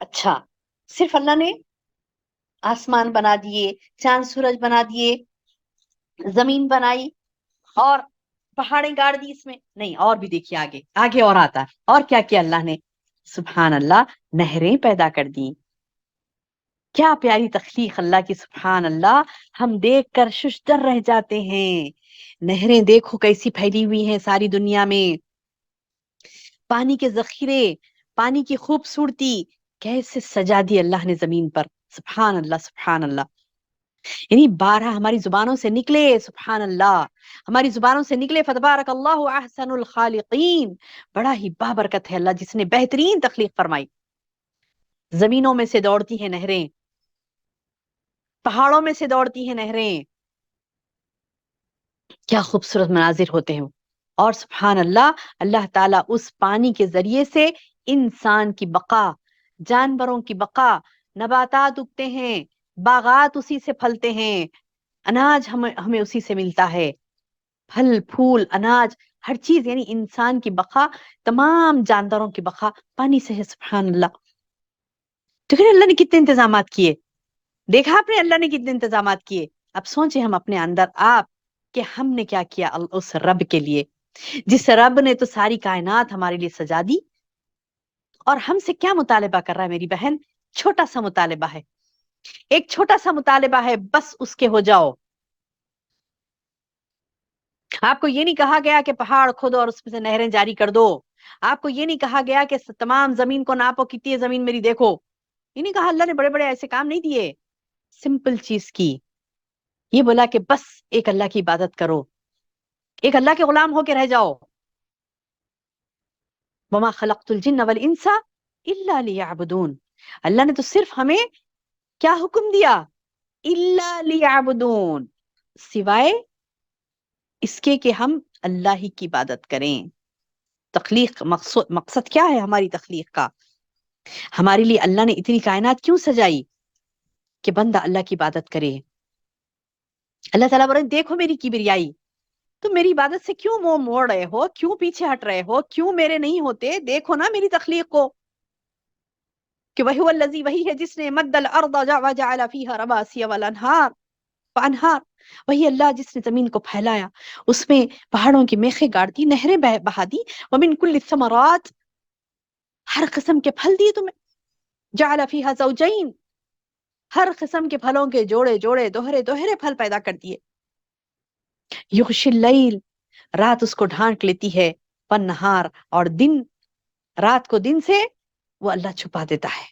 اچھا، صرف اللہ نے آسمان بنا دیے، چاند سورج بنا دیے، زمین بنائی اور پہاڑیں گاڑ دی اس میں؟ نہیں، اور بھی دیکھیے آگے، آگے اور آتا ہے. اور کیا کیا اللہ نے؟ سبحان اللہ، نہریں پیدا کر دی. کیا پیاری تخلیق اللہ کی. سبحان اللہ، ہم دیکھ کر ششدر رہ جاتے ہیں. نہریں دیکھو کیسی پھیلی ہوئی ہیں ساری دنیا میں. پانی کے ذخیرے، پانی کی خوبصورتی کیسے سجا دی اللہ نے زمین پر. سبحان اللہ، سبحان اللہ. یعنی 12 ہماری زبانوں سے نکلے، سبحان اللہ، ہماری زبانوں سے نکلے فتبارک اللہ احسن الخالقین. بڑا ہی بابرکت ہے اللہ جس نے بہترین تخلیق فرمائی. زمینوں میں سے دوڑتی ہیں نہریں، پہاڑوں میں سے دوڑتی ہیں نہریں. کیا خوبصورت مناظر ہوتے ہیں. اور سبحان اللہ، اللہ تعالیٰ اس پانی کے ذریعے سے انسان کی بقا، جانوروں کی بقا، نباتات اگتے ہیں، باغات اسی سے پھلتے ہیں، اناج ہمیں اسی سے ملتا ہے، پھل پھول اناج ہر چیز. یعنی انسان کی بقا، تمام جانداروں کی بقا پانی سے ہے. سبحان اللہ. تو پھر اللہ نے کتنے انتظامات کیے. دیکھا آپ نے اللہ نے کتنے انتظامات کیے. اب سوچیں ہم اپنے اندر آپ کہ ہم نے کیا کیا اس رب کے لیے، جس رب نے تو ساری کائنات ہمارے لیے سجا دی. اور ہم سے کیا مطالبہ کر رہا ہے میری بہن؟ چھوٹا سا مطالبہ ہے، ایک چھوٹا سا مطالبہ ہے، بس اس کے ہو جاؤ. آپ کو یہ نہیں کہا گیا کہ پہاڑ کھودو اور اس میں سے نہریں جاری کر دو. آپ کو یہ نہیں کہا گیا کہ تمام زمین کو ناپو، کتنی ہے زمین میری دیکھو. یہ نہیں کہا. اللہ نے بڑے بڑے ایسے کام نہیں دیے، سمپل چیز کی. یہ بولا کہ بس ایک اللہ کی عبادت کرو. ایک اللہ کے غلام ہو کے رہ جاؤ. وما خلقت الجن والانس الا ليعبدون. اللہ نے تو صرف ہمیں کیا حکم دیا؟ الا ليعبدون، سوائے اس کے کہ ہم اللہ ہی کی عبادت کریں. تخلیق مقصد کیا ہے ہماری تخلیق کا؟ ہمارے لیے اللہ نے اتنی کائنات کیوں سجائی؟ کہ بندہ اللہ کی عبادت کرے. اللہ تعالیٰ بولے دیکھو میری کبریائی، تم میری عبادت سے کیوں منہ موڑ رہے ہو، کیوں پیچھے ہٹ رہے ہو، کیوں میرے نہیں ہوتے؟ دیکھو نا میری تخلیق کو، کہ وہی الذی، وہی ہے جس نے مد الارض وجعل فیہا رواسیا وانہار، وہی اللہ جس نے زمین کو پھیلایا، اس میں پہاڑوں کی میخیں گاڑ دی، نہریں بہا دی. ومن کل الثمرات، ہر قسم کے پھل دیے تمہیں. جعل فیہا زوجین، ہر قسم کے پھلوں کے جوڑے جوڑے دوہرے دوہرے پھل پیدا کر دیے. یغشی اللیل، رات اس کو ڈھانک لیتی ہے، والنہار، اور دن، رات کو دن سے وہ اللہ چھپا دیتا ہے،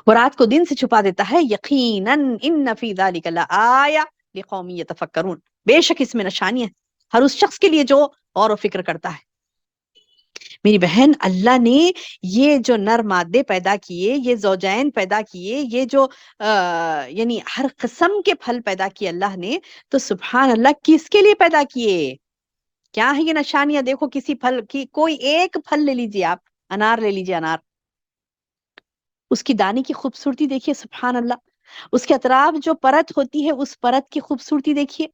وہ رات کو دن سے چھپا دیتا ہے. یقیناً ان فی ذلک لآیہ لقوم یتفکرون، بے شک اس میں نشانیاں ہیں ہر اس شخص کے لیے جو غور و فکر کرتا ہے. میری بہن، اللہ نے یہ جو نر مادے پیدا کیے، یہ زوجین پیدا کیے، یہ جو یعنی ہر قسم کے پھل پیدا کیے اللہ نے، تو سبحان اللہ کس کے لیے پیدا کیے؟ کیا ہے یہ نشانیاں؟ دیکھو کسی پھل کی، کوئی ایک پھل لے لیجیے آپ، انار لے لیجیے، انار، اس کی دانے کی خوبصورتی دیکھیے، سبحان اللہ. اس کے اطراف جو پرت ہوتی ہے، اس پرت کی خوبصورتی دیکھیے،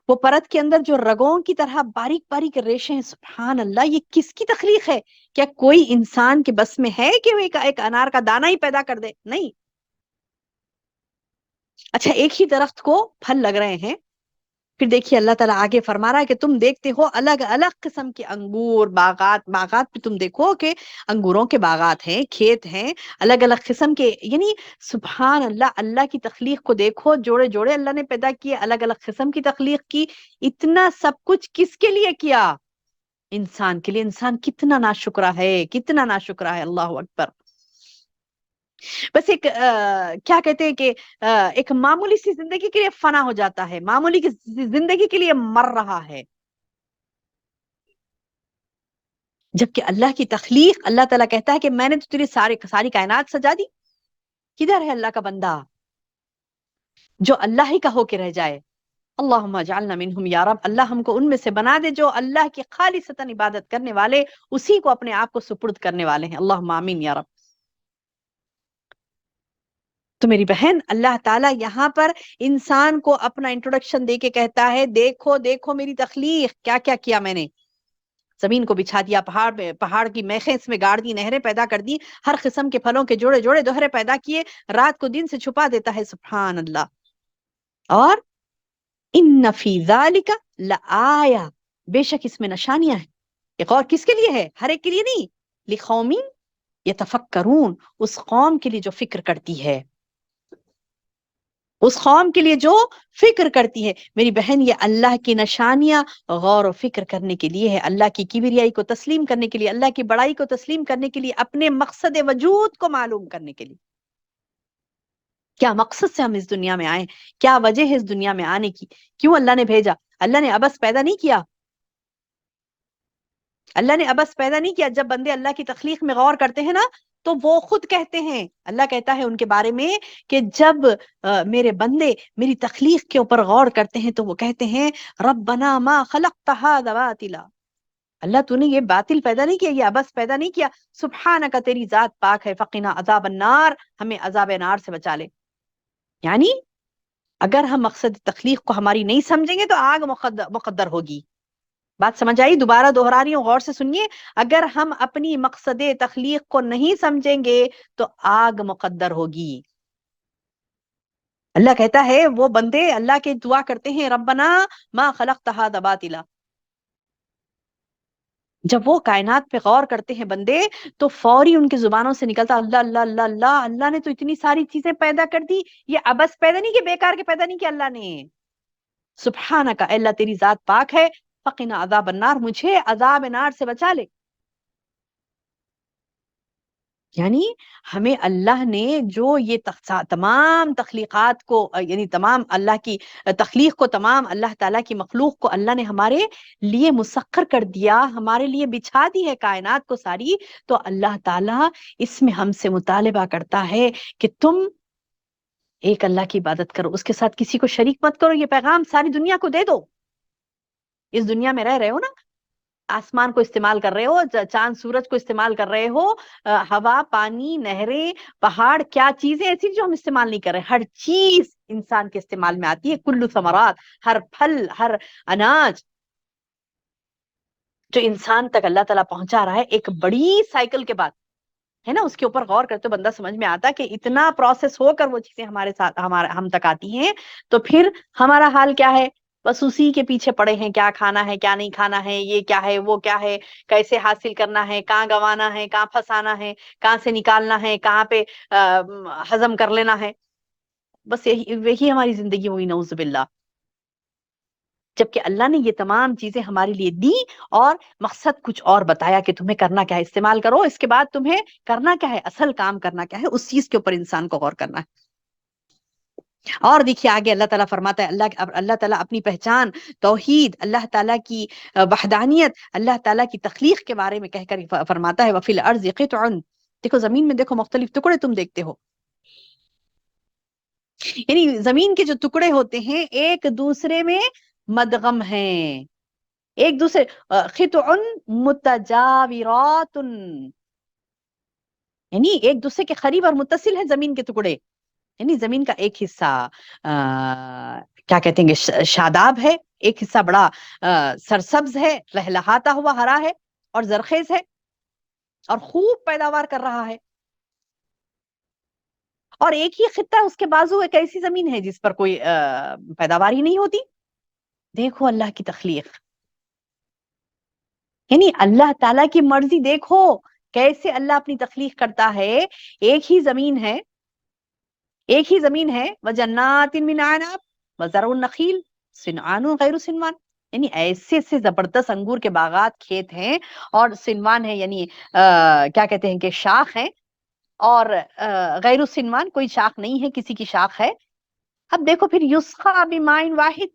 وہ پرت کے اندر جو رگوں کی طرح باریک باریک ریشے ہیں، سبحان اللہ. یہ کس کی تخلیق ہے؟ کیا کوئی انسان کے بس میں ہے کہ وہ ایک انار کا دانہ ہی پیدا کر دے؟ نہیں. اچھا، ایک ہی درخت کو پھل لگ رہے ہیں، پھر دیکھیے اللہ تعالیٰ آگے فرما رہا ہے کہ تم دیکھتے ہو الگ الگ قسم کے انگور، باغات پہ تم دیکھو کہ انگوروں کے باغات ہیں، کھیت ہیں، الگ الگ قسم کے. یعنی سبحان اللہ، اللہ کی تخلیق کو دیکھو، جوڑے جوڑے اللہ نے پیدا کیے، الگ الگ قسم کی تخلیق کی. اتنا سب کچھ کس کے لیے کیا؟ انسان کے لیے. انسان کتنا ناشکرا ہے، کتنا ناشکرا ہے، اللہ اکبر. بس ایک کیا کہتے ہیں کہ ایک معمولی سی زندگی کے لیے فنا ہو جاتا ہے، معمولی کی زندگی کے لیے مر رہا ہے. جبکہ اللہ کی تخلیق، اللہ تعالیٰ کہتا ہے کہ میں نے تو تیری ساری کائنات سجا دی. کدھر ہے اللہ کا بندہ جو اللہ ہی کا ہو کے رہ جائے؟ اللہم اجعلنا منہم یا رب، اللہ ہم کو ان میں سے بنا دے جو اللہ کی خالصتاً عبادت کرنے والے، اسی کو اپنے آپ کو سپرد کرنے والے ہیں. اللہم آمین یا رب. تو میری بہن، اللہ تعالیٰ یہاں پر انسان کو اپنا انٹروڈکشن دے کے کہتا ہے دیکھو دیکھو میری تخلیق، کیا کیا کیا میں نے. زمین کو بچھا دیا، پہاڑ کی میخیں اس میں گاڑ دی، نہریں پیدا کر دی، ہر قسم کے پھلوں کے جوڑے جوڑے دوہرے پیدا کیے، رات کو دن سے چھپا دیتا ہے، سبحان اللہ. اور ان فی ذالک لآیہ، بے شک اس میں نشانیاں ہیں. ایک اور کس کے لیے ہے؟ ہر ایک کے لیے نہیں. لقوم یتفکرون، اس قوم کے لیے جو فکر کرتی ہے، اس قوم کے لیے جو فکر کرتی ہے. میری بہن، یہ اللہ کی نشانیاں غور و فکر کرنے کے لیے ہے، اللہ کی کبریائی کو تسلیم کرنے کے لیے، اللہ کی بڑائی کو تسلیم کرنے کے لیے، اپنے مقصد وجود کو معلوم کرنے کے لیے. کیا مقصد سے ہم اس دنیا میں آئے؟ کیا وجہ ہے اس دنیا میں آنے کی؟ کیوں اللہ نے بھیجا؟ اللہ نے عبث پیدا نہیں کیا. اللہ نے عبث پیدا نہیں کیا. جب بندے اللہ کی تخلیق میں غور کرتے ہیں نا، تو وہ خود کہتے ہیں، اللہ کہتا ہے ان کے بارے میں کہ جب میرے بندے میری تخلیق کے اوپر غور کرتے ہیں تو وہ کہتے ہیں ربنا ما خلقت هذا باطلا، اللہ تو نے یہ باطل پیدا نہیں کیا، یہ عبث پیدا نہیں کیا. سبحانک، تیری ذات پاک ہے. فقنا عذاب النار، ہمیں عذاب نار سے بچا لے. یعنی اگر ہم مقصد تخلیق کو ہماری نہیں سمجھیں گے تو آگ مقدر ہوگی. بات سمجھ آئی؟ دوبارہ دہرا رہی ہوں، غور سے سنیے. اگر ہم اپنی مقصد تخلیق کو نہیں سمجھیں گے تو آگ مقدر ہوگی. اللہ کہتا ہے وہ بندے اللہ کے دعا کرتے ہیں ربنا ما خلقت هذا باطلا. جب وہ کائنات پہ غور کرتے ہیں بندے، تو فوری ان کی زبانوں سے نکلتا اللہ اللہ اللہ اللہ. اللہ نے تو اتنی ساری چیزیں پیدا کر دی، یہ عبث پیدا نہیں کہ بیکار کے پیدا نہیں کیا اللہ نے. سبحانک، اللہ تیری ذات پاک ہے. فقنا عذاب النار، مجھے عذاب نار سے بچا لے. یعنی ہمیں اللہ نے جو یہ تمام تخلیقات کو یعنی تمام اللہ کی تخلیق کو، تمام اللہ تعالیٰ کی مخلوق کو اللہ نے ہمارے لیے مسخر کر دیا، ہمارے لیے بچھا دی ہے کائنات کو ساری. تو اللہ تعالیٰ اس میں ہم سے مطالبہ کرتا ہے کہ تم ایک اللہ کی عبادت کرو، اس کے ساتھ کسی کو شریک مت کرو. یہ پیغام ساری دنیا کو دے دو. اس دنیا میں رہ رہے ہو نا، آسمان کو استعمال کر رہے ہو، چاند سورج کو استعمال کر رہے ہو، ہوا، پانی، نہریں، پہاڑ، کیا چیزیں ایسی جو ہم استعمال نہیں کر رہے. ہر چیز انسان کے استعمال میں آتی ہے. کلو ثمرات، ہر پھل، ہر اناج جو انسان تک اللہ تعالیٰ پہنچا رہا ہے ایک بڑی سائیکل کے بعد ہے نا. اس کے اوپر غور کرتے بندہ سمجھ میں آتا کہ اتنا پروسیس ہو کر وہ چیزیں ہمارے ساتھ ہم تک آتی ہیں. تو پھر ہمارا حال کیا ہے؟ بس اسی کے پیچھے پڑے ہیں، کیا کھانا ہے، کیا نہیں کھانا ہے، یہ کیا ہے، وہ کیا ہے، کیسے حاصل کرنا ہے، کہاں گوانا ہے، کہاں پھنسانا ہے، کہاں سے نکالنا ہے، کہاں پہ ہضم کر لینا ہے. بس یہی ہماری زندگی ہوئی، نعوذ باللہ. جبکہ اللہ نے یہ تمام چیزیں ہمارے لیے دی اور مقصد کچھ اور بتایا کہ تمہیں کرنا کیا ہے. استعمال کرو، اس کے بعد تمہیں کرنا کیا ہے، اصل کام کرنا کیا ہے، اس چیز کے اوپر انسان کو غور کرنا ہے. اور دیکھیے آگے اللہ تعالیٰ فرماتا ہے، اللہ تعالیٰ اپنی پہچان، توحید، اللہ تعالیٰ کی وحدانیت، اللہ تعالیٰ کی تخلیق کے بارے میں کہہ کر فرماتا ہے وَفِي الْأَرْضِ قِطْعٌ. دیکھو زمین میں دیکھو مختلف ٹکڑے تم دیکھتے ہو. یعنی زمین کے جو ٹکڑے ہوتے ہیں ایک دوسرے میں مدغم ہیں، ایک دوسرے قطع متجاورات، یعنی ایک دوسرے کے قریب اور متصل ہے زمین کے ٹکڑے. یعنی زمین کا ایک حصہ کیا کہتے ہیں کہ شاداب ہے، ایک حصہ بڑا سرسبز ہے، لہلہاتا ہوا ہرا ہے اور زرخیز ہے اور خوب پیداوار کر رہا ہے. اور ایک ہی خطہ اس کے بازو ایک ایسی زمین ہے جس پر کوئی پیداوار ہی نہیں ہوتی. دیکھو اللہ کی تخلیق، یعنی اللہ تعالیٰ کی مرضی دیکھو کیسے اللہ اپنی تخلیق کرتا ہے. ایک ہی زمین ہے، ایک ہی زمین ہے. وَجَنَّاتٍ مِّنْ أَعْنَابٍ وَزَرْعٌ نَخِيلٌ صِنْوَانٌ غَيْرُ صِنْوَانٍ. یعنی ایسے سے زبردست انگور کے باغات، کھیت ہیں، اور صنوان ہے یعنی کیا کہتے ہیں کہ شاخ ہے، اور غیر صنوان کوئی شاخ نہیں ہے، کسی کی شاخ ہے. اب دیکھو پھر یسقا بماء واحد،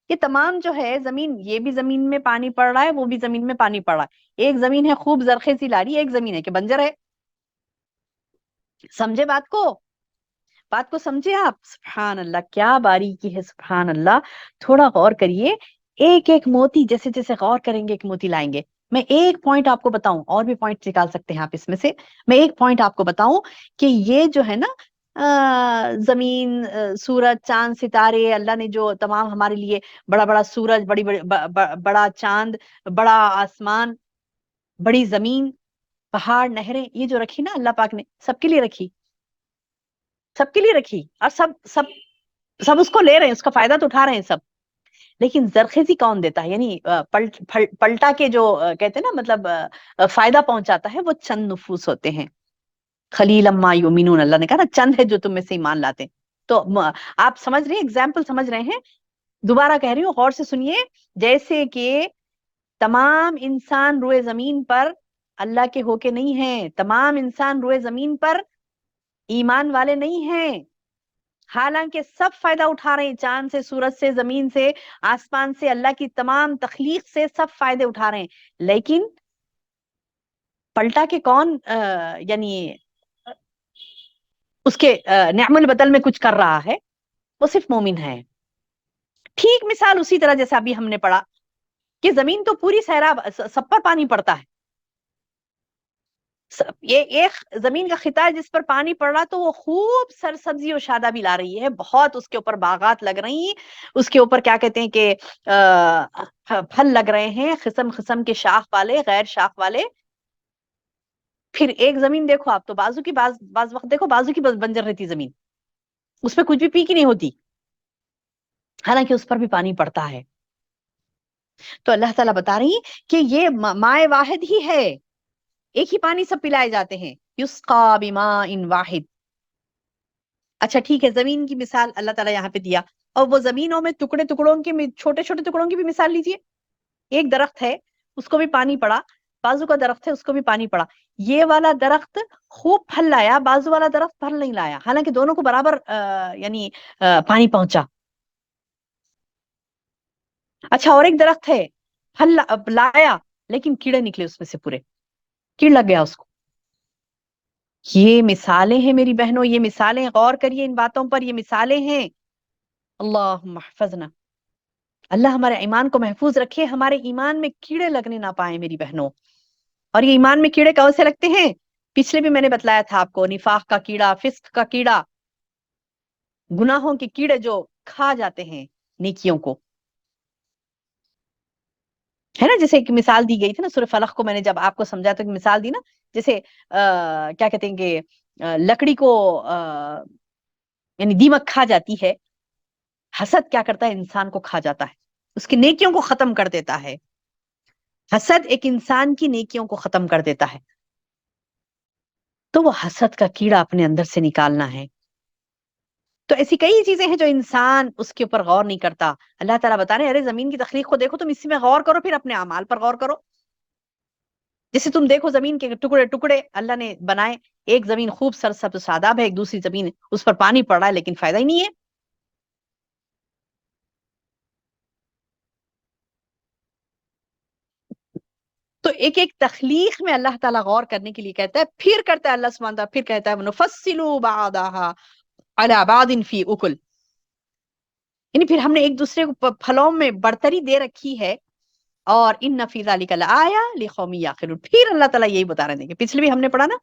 یہ تمام جو ہے زمین، یہ بھی زمین میں پانی پڑ رہا ہے، وہ بھی زمین میں پانی پڑ رہا ہے. ایک زمین ہے خوب زرخیزی لا رہی ہے، ایک زمین ہے کہ بنجر ہے. سمجھے بات کو؟ بات کو سمجھے آپ؟ سبحان اللہ، کیا باریکی ہے، سبحان اللہ. تھوڑا غور کریے، ایک ایک موتی جیسے جیسے غور کریں گے ایک موتی لائیں گے. میں ایک پوائنٹ آپ کو بتاؤں، اور بھی پوائنٹ نکال سکتے ہیں آپ اس میں سے. میں ایک پوائنٹ آپ کو بتاؤں کہ یہ جو ہے نا زمین، سورج، چاند، ستارے، اللہ نے جو تمام ہمارے لیے بڑا بڑا سورج، بڑی بڑی بڑا چاند، بڑا آسمان، بڑی زمین، پہاڑ، نہریں، یہ جو رکھی نا اللہ پاک نے، سب کے لیے رکھی، سب کے لیے رکھی. اور سب سب سب اس کو لے رہے ہیں، اس کا فائدہ تو اٹھا رہے ہیں سب. لیکن زرخیزی کون دیتا ہے؟ یعنی پلٹا کے جو کہتے ہیں نا، مطلب فائدہ پہنچاتا ہے، وہ چند نفوس ہوتے ہیں. خلیلا ما یؤمنون، اللہ نے کہا نا چند ہے جو تم میں سے ایمان لاتے ہیں. تو آپ سمجھ رہے ہیں، ایگزامپل سمجھ رہے ہیں. دوبارہ کہہ رہی ہوں، غور سے سنیے. جیسے کہ تمام انسان روئے زمین پر اللہ کے ہو کے نہیں ہیں، تمام انسان روئے زمین پر ایمان والے نہیں ہیں، حالانکہ سب فائدہ اٹھا رہے ہیں، چاند سے، سورج سے، زمین سے، آسمان سے، اللہ کی تمام تخلیق سے سب فائدے اٹھا رہے ہیں. لیکن پلٹا کے کون یعنی اس کے نعم البدل میں کچھ کر رہا ہے؟ وہ صرف مومن ہے. ٹھیک مثال اسی طرح جیسا ابھی ہم نے پڑھا کہ زمین تو پوری سیراب، سب پر پانی پڑتا ہے. یہ ایک زمین کا خطہ ہے جس پر پانی پڑ رہا، تو وہ خوب سرسبزی و شادابی لا رہی ہے، بہت اس کے اوپر باغات لگ رہی ہیں، اس کے اوپر کیا کہتے ہیں کہ پھل لگ رہے ہیں، قسم قسم کے شاخ والے، غیر شاخ والے. پھر ایک زمین دیکھو آپ، تو بازو کی بعض وقت دیکھو بازو کی بنجر رہتی زمین، اس پہ کچھ بھی پیک نہیں ہوتی، حالانکہ اس پر بھی پانی پڑتا ہے. تو اللہ تعالیٰ بتا رہی کہ یہ مائع واحد ہی ہے، ایک ہی پانی سب پلائے جاتے ہیں. یسقا بماء واحد. اچھا ٹھیک ہے، زمین کی مثال اللہ تعالیٰ یہاں پہ دیا، اور وہ زمینوں میں ٹکڑوں کی، چھوٹے چھوٹے ٹکڑوں کی بھی مثال لیجئے. ایک درخت ہے، اس کو بھی پانی پڑا، بازو کا درخت ہے اس کو بھی پانی پڑا. یہ والا درخت خوب پھل لایا, بازو والا درخت پھل نہیں لایا, حالانکہ دونوں کو برابر یعنی پانی پہنچا. اچھا, اور ایک درخت ہے پھل لایا لیکن کیڑے نکلے اس میں سے, پورے کیڑ لگ گیا اس کو. یہ مثالیں ہیں میری بہنوں, یہ مثالیں, غور کریے ان باتوں پر, یہ مثالیں ہیں. اللہم احفظنا, اللہ ہمارے ایمان کو محفوظ رکھے, ہمارے ایمان میں کیڑے لگنے نہ پائیں میری بہنوں. اور یہ ایمان میں کیڑے کون سے لگتے ہیں؟ پچھلے بھی میں نے بتلایا تھا آپ کو, نفاق کا کیڑا, فسق کا کیڑا, گناہوں کے کیڑے جو کھا جاتے ہیں نیکیوں کو, ہے نا. جیسے ایک مثال دی گئی تھی نا سورہ فلق کو, میں نے جب آپ کو سمجھا تو مثال دی نا, جیسے کیا کہتے ہیں کہ لکڑی کو یعنی دیمک کھا جاتی ہے, حسد کیا کرتا ہے, انسان کو کھا جاتا ہے, اس کی نیکیوں کو ختم کر دیتا ہے. حسد ایک انسان کی نیکیوں کو ختم کر دیتا ہے. تو وہ حسد کا کیڑا اپنے اندر سے نکالنا ہے. تو ایسی کئی چیزیں ہیں جو انسان اس کے اوپر غور نہیں کرتا. اللہ تعالیٰ بتا رہے ہیں, ارے زمین کی تخلیق کو دیکھو, تم اسی میں غور کرو, پھر اپنے اعمال پر غور کرو. جیسے تم دیکھو زمین کے ٹکڑے ٹکڑے اللہ نے بنائے, ایک زمین خوب سرسبز شاداب ہے, ایک دوسری زمین اس پر پانی پڑ رہا ہے لیکن فائدہ ہی نہیں ہے. تو ایک ایک تخلیق میں اللہ تعالیٰ غور کرنے کے لیے کہتا ہے, پھر کرتا ہے اللہ سبحانہ وتعالیٰ, پھر کہتا ہے وَنُفَصِّلُ بَعْضَهَا عَلَى بَعْضٍ فِي أُكُلٍ, یعنی پھر ہم نے ایک دوسرے کو پھلوں میں برتری دے رکھی ہے. اور ان فی ذلک لآیۃ لقوم یعقلون, پھر اللہ تعالیٰ یہی بتا رہے ہیں کہ پچھلے بھی ہم نے پڑھا نا,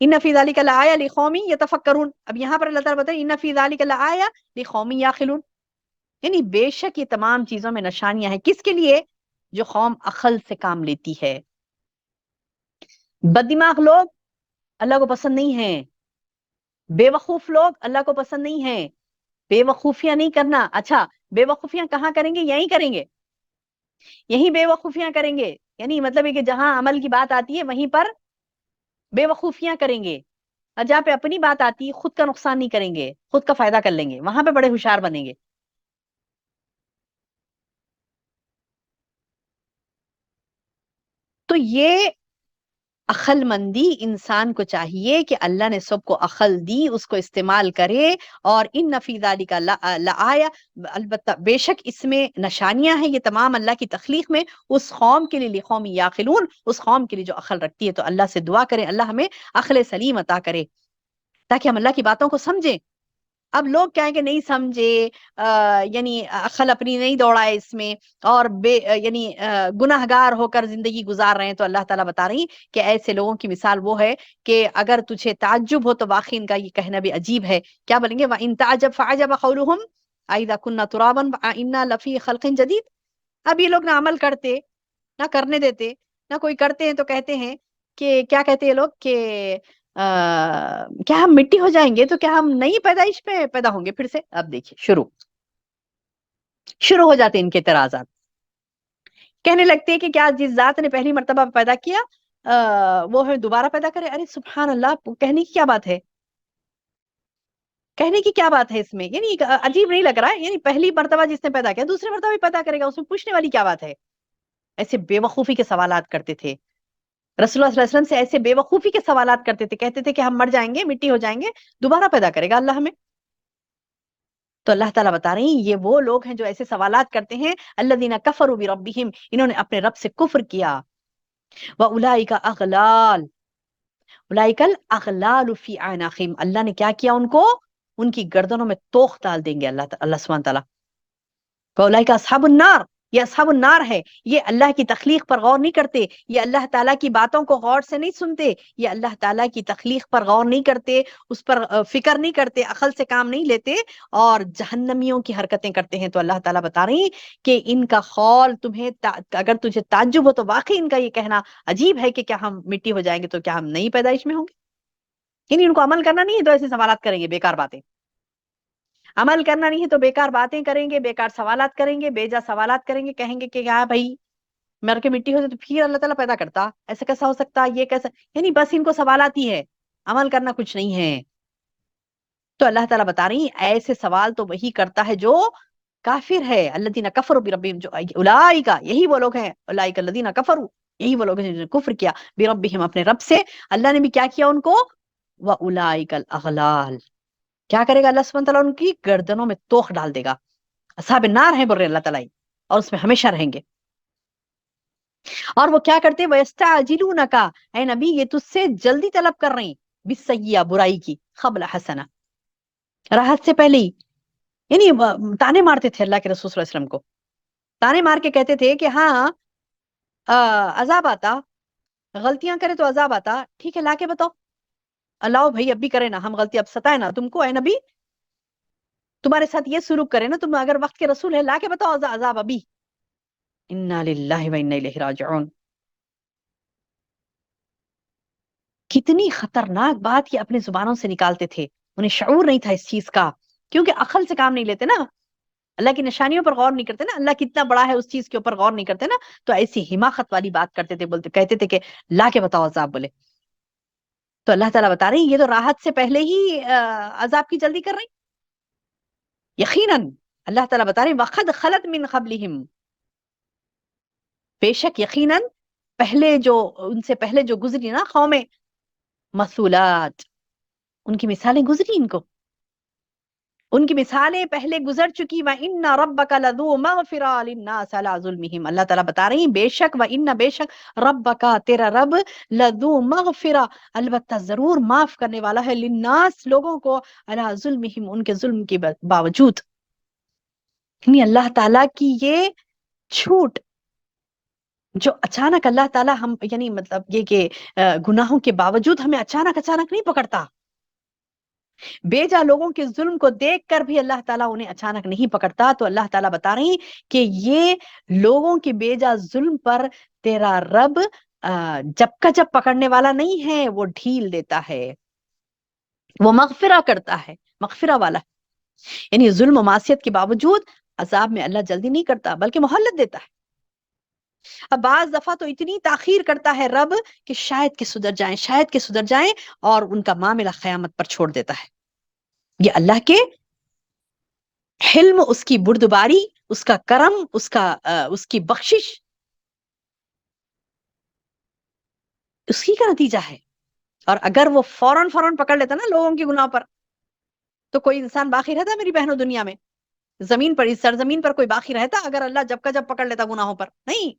ان فی ذلک لآیۃ لقوم یتفکرون. اب یہاں پر اللہ تعالیٰ بتا رہے ہیں ان فی ذلک لآیۃ لقوم یعقلون, یعنی بے شک یہ تمام چیزوں میں نشانیاں ہیں, کس کے لیے؟ جو قوم عقل سے کام لیتی ہے. بددماغ لوگ اللہ کو پسند نہیں ہیں, بے وقوف لوگ اللہ کو پسند نہیں ہیں. بے وقوفیاں نہیں کرنا. اچھا, بے وقوفیاں کہاں کریں گے؟ یہیں کریں گے, یہیں بے وقوفیاں کریں گے. یعنی مطلب ہے کہ جہاں عمل کی بات آتی ہے وہیں پر بے وقوفیاں کریں گے, اور جہاں پہ اپنی بات آتی ہے خود کا نقصان نہیں کریں گے, خود کا فائدہ کر لیں گے, وہاں پہ بڑے ہوشیار بنیں گے. تو یہ عقل مندی انسان کو چاہیے کہ اللہ نے سب کو عقل دی, اس کو استعمال کرے. اور ان فی ذالک لآیۃ, البتہ بے شک اس میں نشانیاں ہیں یہ تمام اللہ کی تخلیق میں, اس قوم کے لیے, لقوم یعقلون, اس قوم کے لیے جو عقل رکھتی ہے. تو اللہ سے دعا کریں اللہ ہمیں عقل سلیم عطا کرے تاکہ ہم اللہ کی باتوں کو سمجھیں. اب لوگ کیا ہے کہ نہیں سمجھے, یعنی عقل اپنی نہیں دوڑائے اس میں, اور یعنی گناہگار ہو کر زندگی گزار رہے ہیں. تو اللہ تعالیٰ بتا رہی کہ ایسے لوگوں کی مثال وہ ہے کہ اگر تجھے تعجب ہو تو واقعی ان کا یہ کہنا بھی عجیب ہے. کیا بولیں گے؟ وَإِن تَعْجَبْ فَعَجَبَ قَوْلُهُمْ أَإِذَا كُنَّا تُرَابًا وَإِنَّا لَفِي خَلْقٍ جَدِيدٍ. اب یہ لوگ نہ عمل کرتے, نہ کرنے دیتے, نہ کوئی کرتے ہیں تو کہتے ہیں کہ کیا کہتے ہیں لوگ کہ کیا ہم مٹی ہو جائیں گے تو کیا ہم نئی پیدائش میں پیدا ہوں گے پھر سے. اب دیکھیے شروع ہو جاتے ہیں ان کے اعتراضات. کہنے لگتے ہیں کہ کیا جس ذات نے پہلی مرتبہ پیدا کیا وہ ہمیں دوبارہ پیدا کرے. ارے سبحان اللہ, کہنے کی کیا بات ہے, کہنے کی کیا بات ہے اس میں؟ یعنی عجیب نہیں لگ رہا ہے؟ یعنی پہلی مرتبہ جس نے پیدا کیا دوسری مرتبہ بھی پیدا کرے گا, اس میں پوچھنے والی کیا بات ہے؟ ایسے بے وقوفی کے سوالات کرتے تھے رسول اللہ صلی اللہ علیہ وسلم سے, ایسے بے وقوفی کے سوالات کرتے تھے, کہتے تھے کہ ہم مر جائیں گے, مٹی ہو جائیں گے, دوبارہ پیدا کرے گا اللہ ہمیں. تو اللہ تعالیٰ بتا رہی ہیں یہ وہ لوگ ہیں جو ایسے سوالات کرتے ہیں. الذین کفروا بربہم, انہوں نے اپنے رب سے کفر کیا. واولئک اغلال, اولئک الاغلال فی اعناقہم, اللہ نے کیا کیا ان کو, ان کی گردنوں میں توق ڈال دیں گے اللہ سبحانہ تعالیٰ. فاولئک اصحاب النار, یہ اصحاب النار ہے. یہ اللہ کی تخلیق پر غور نہیں کرتے, یہ اللہ تعالیٰ کی باتوں کو غور سے نہیں سنتے, یہ اللہ تعالیٰ کی تخلیق پر غور نہیں کرتے, اس پر فکر نہیں کرتے, عقل سے کام نہیں لیتے, اور جہنمیوں کی حرکتیں کرتے ہیں. تو اللہ تعالیٰ بتا رہی کہ ان کا قول تمہیں اگر تجھے تعجب ہو تو واقعی ان کا یہ کہنا عجیب ہے کہ کیا ہم مٹی ہو جائیں گے تو کیا ہم نئی پیدائش میں ہوں گے. یعنی ان کو عمل کرنا نہیں ہے تو ایسے سوالات کریں گے, بیکار باتیں. عمل کرنا نہیں ہے تو بیکار باتیں کریں گے, بیکار سوالات کریں گے, بیجا سوالات کریں گے, کہیں گے کہ کیا بھائی مر کے مٹی ہو جائے تو پھر اللہ تعالیٰ پیدا کرتا, ایسا کیسا ہو سکتا, یہ کیسا, یعنی بس ان کو سوالات ہی ہے, عمل کرنا کچھ نہیں ہے. تو اللہ تعالیٰ بتا رہی ایسے سوال تو وہی کرتا ہے جو کافر ہے. الذین کفروا بربہم, جو اولئک, یہی وہ لوگ ہیں, اولئک الذین کفروا, یہی وہ لوگ ہیں جنہوں نے کفر کیا بربہم اپنے رب سے. اللہ نے بھی کیا کیا ان کو؟ وَأُولَئِكَ الْأَغْلَالُ. کیا کرے گا اللہ سبحانہ تعالیٰ؟ ان کی گردنوں میں توخ ڈال دے گا. اصحاب النار ہیں بول رہے اللہ تعالیٰ، اور اس میں ہمیشہ رہیں گے. اور وہ کیا کرتے؟ وَيَسْتَعْجِلُونَكَ، اے نبی یہ تجھ سے جلدی طلب کر رہے ہیں، بِالسَّيِّئَةِ برائی کی، قبل حسنہ راحت سے پہلے ہی. یعنی تانے مارتے تھے اللہ کے رسول صلی اللہ علیہ وسلم کو، تانے مار کے کہتے تھے کہ ہاں عذاب آتا، غلطیاں کرے تو عذاب آتا، ٹھیک ہے لا کے بتاؤ. اللہ بھائی اب بھی کرے نا، ہم غلطی اب ستائے نا تم کو، اے نبی تمہارے ساتھ یہ سلوک کرے نا، تم اگر وقت کے رسول ہے لا کے بتاؤ عذاب ابھی. انا للہ و انا الیہ راجعون. کتنی خطرناک بات یہ اپنے زبانوں سے نکالتے تھے، انہیں شعور نہیں تھا اس چیز کا، کیونکہ عقل سے کام نہیں لیتے نا، اللہ کی نشانیوں پر غور نہیں کرتے نا، اللہ کتنا بڑا ہے اس چیز کے اوپر غور نہیں کرتے نا، تو ایسی حماقت والی بات کرتے تھے، بولتے کہتے تھے کہ لا کے بتاؤ عذاب. بولے تو اللہ تعالیٰ بتا رہے ہیں یہ تو راحت سے پہلے ہی عذاب کی جلدی کر رہے ہیں. یقیناً اللہ تعالیٰ بتا رہے ہیں وَقَدْ خَلَتْ مِنْ قَبْلِهِمْ، بے شک یقیناً پہلے جو ان سے پہلے جو گزری نا قومیں، مسولات، ان کی مثالیں گزری، ان کی مثالیں پہلے گزر چکی. وَإِنَّ رَبَّكَ لَذُو مَغْفِرَةٍ لِلنَّاسِ عَلَىٰ ظُلْمِهِمْ. اللہ تعالیٰ بتا رہی ہیں بے شک وَإِنَّ بے شک رَبَّكَ تیرا رب لَذُو مَغْفِرَةٍ البتہ ضرور معاف کرنے والا ہے، للناس لوگوں کو، عَلَىٰ ظُلْمِهِمْ ان کے ظلم کے باوجود. یعنی اللہ تعالیٰ کی یہ چھوٹ جو اچانک اللہ تعالیٰ ہم یعنی مطلب یہ کہ گناہوں کے باوجود ہمیں اچانک نہیں پکڑتا، بیجا لوگوں کے ظلم کو دیکھ کر بھی اللہ تعالیٰ انہیں اچانک نہیں پکڑتا. تو اللہ تعالیٰ بتا رہی کہ یہ لوگوں کے بیجا ظلم پر تیرا رب جب کا جب پکڑنے والا نہیں ہے، وہ ڈھیل دیتا ہے، وہ مغفرہ کرتا ہے، مغفرہ والا. یعنی ظلم و معصیت کے باوجود عذاب میں اللہ جلدی نہیں کرتا بلکہ مہلت دیتا ہے. اب بعض دفعہ تو اتنی تاخیر کرتا ہے رب کہ شاید کہ سدھر جائیں اور ان کا معاملہ قیامت پر چھوڑ دیتا ہے. یہ اللہ کے حلم، اس کی بردباری، اس کا کرم، اس کی بخشش، اسی کا نتیجہ ہے. اور اگر وہ فوراً پکڑ لیتا نا لوگوں کے گناہ پر، تو کوئی انسان باقی رہتا میری بہنوں دنیا میں؟ زمین پر، اس سرزمین پر کوئی باقی رہتا اگر اللہ جب کا جب پکڑ لیتا گناہوں پر؟ نہیں.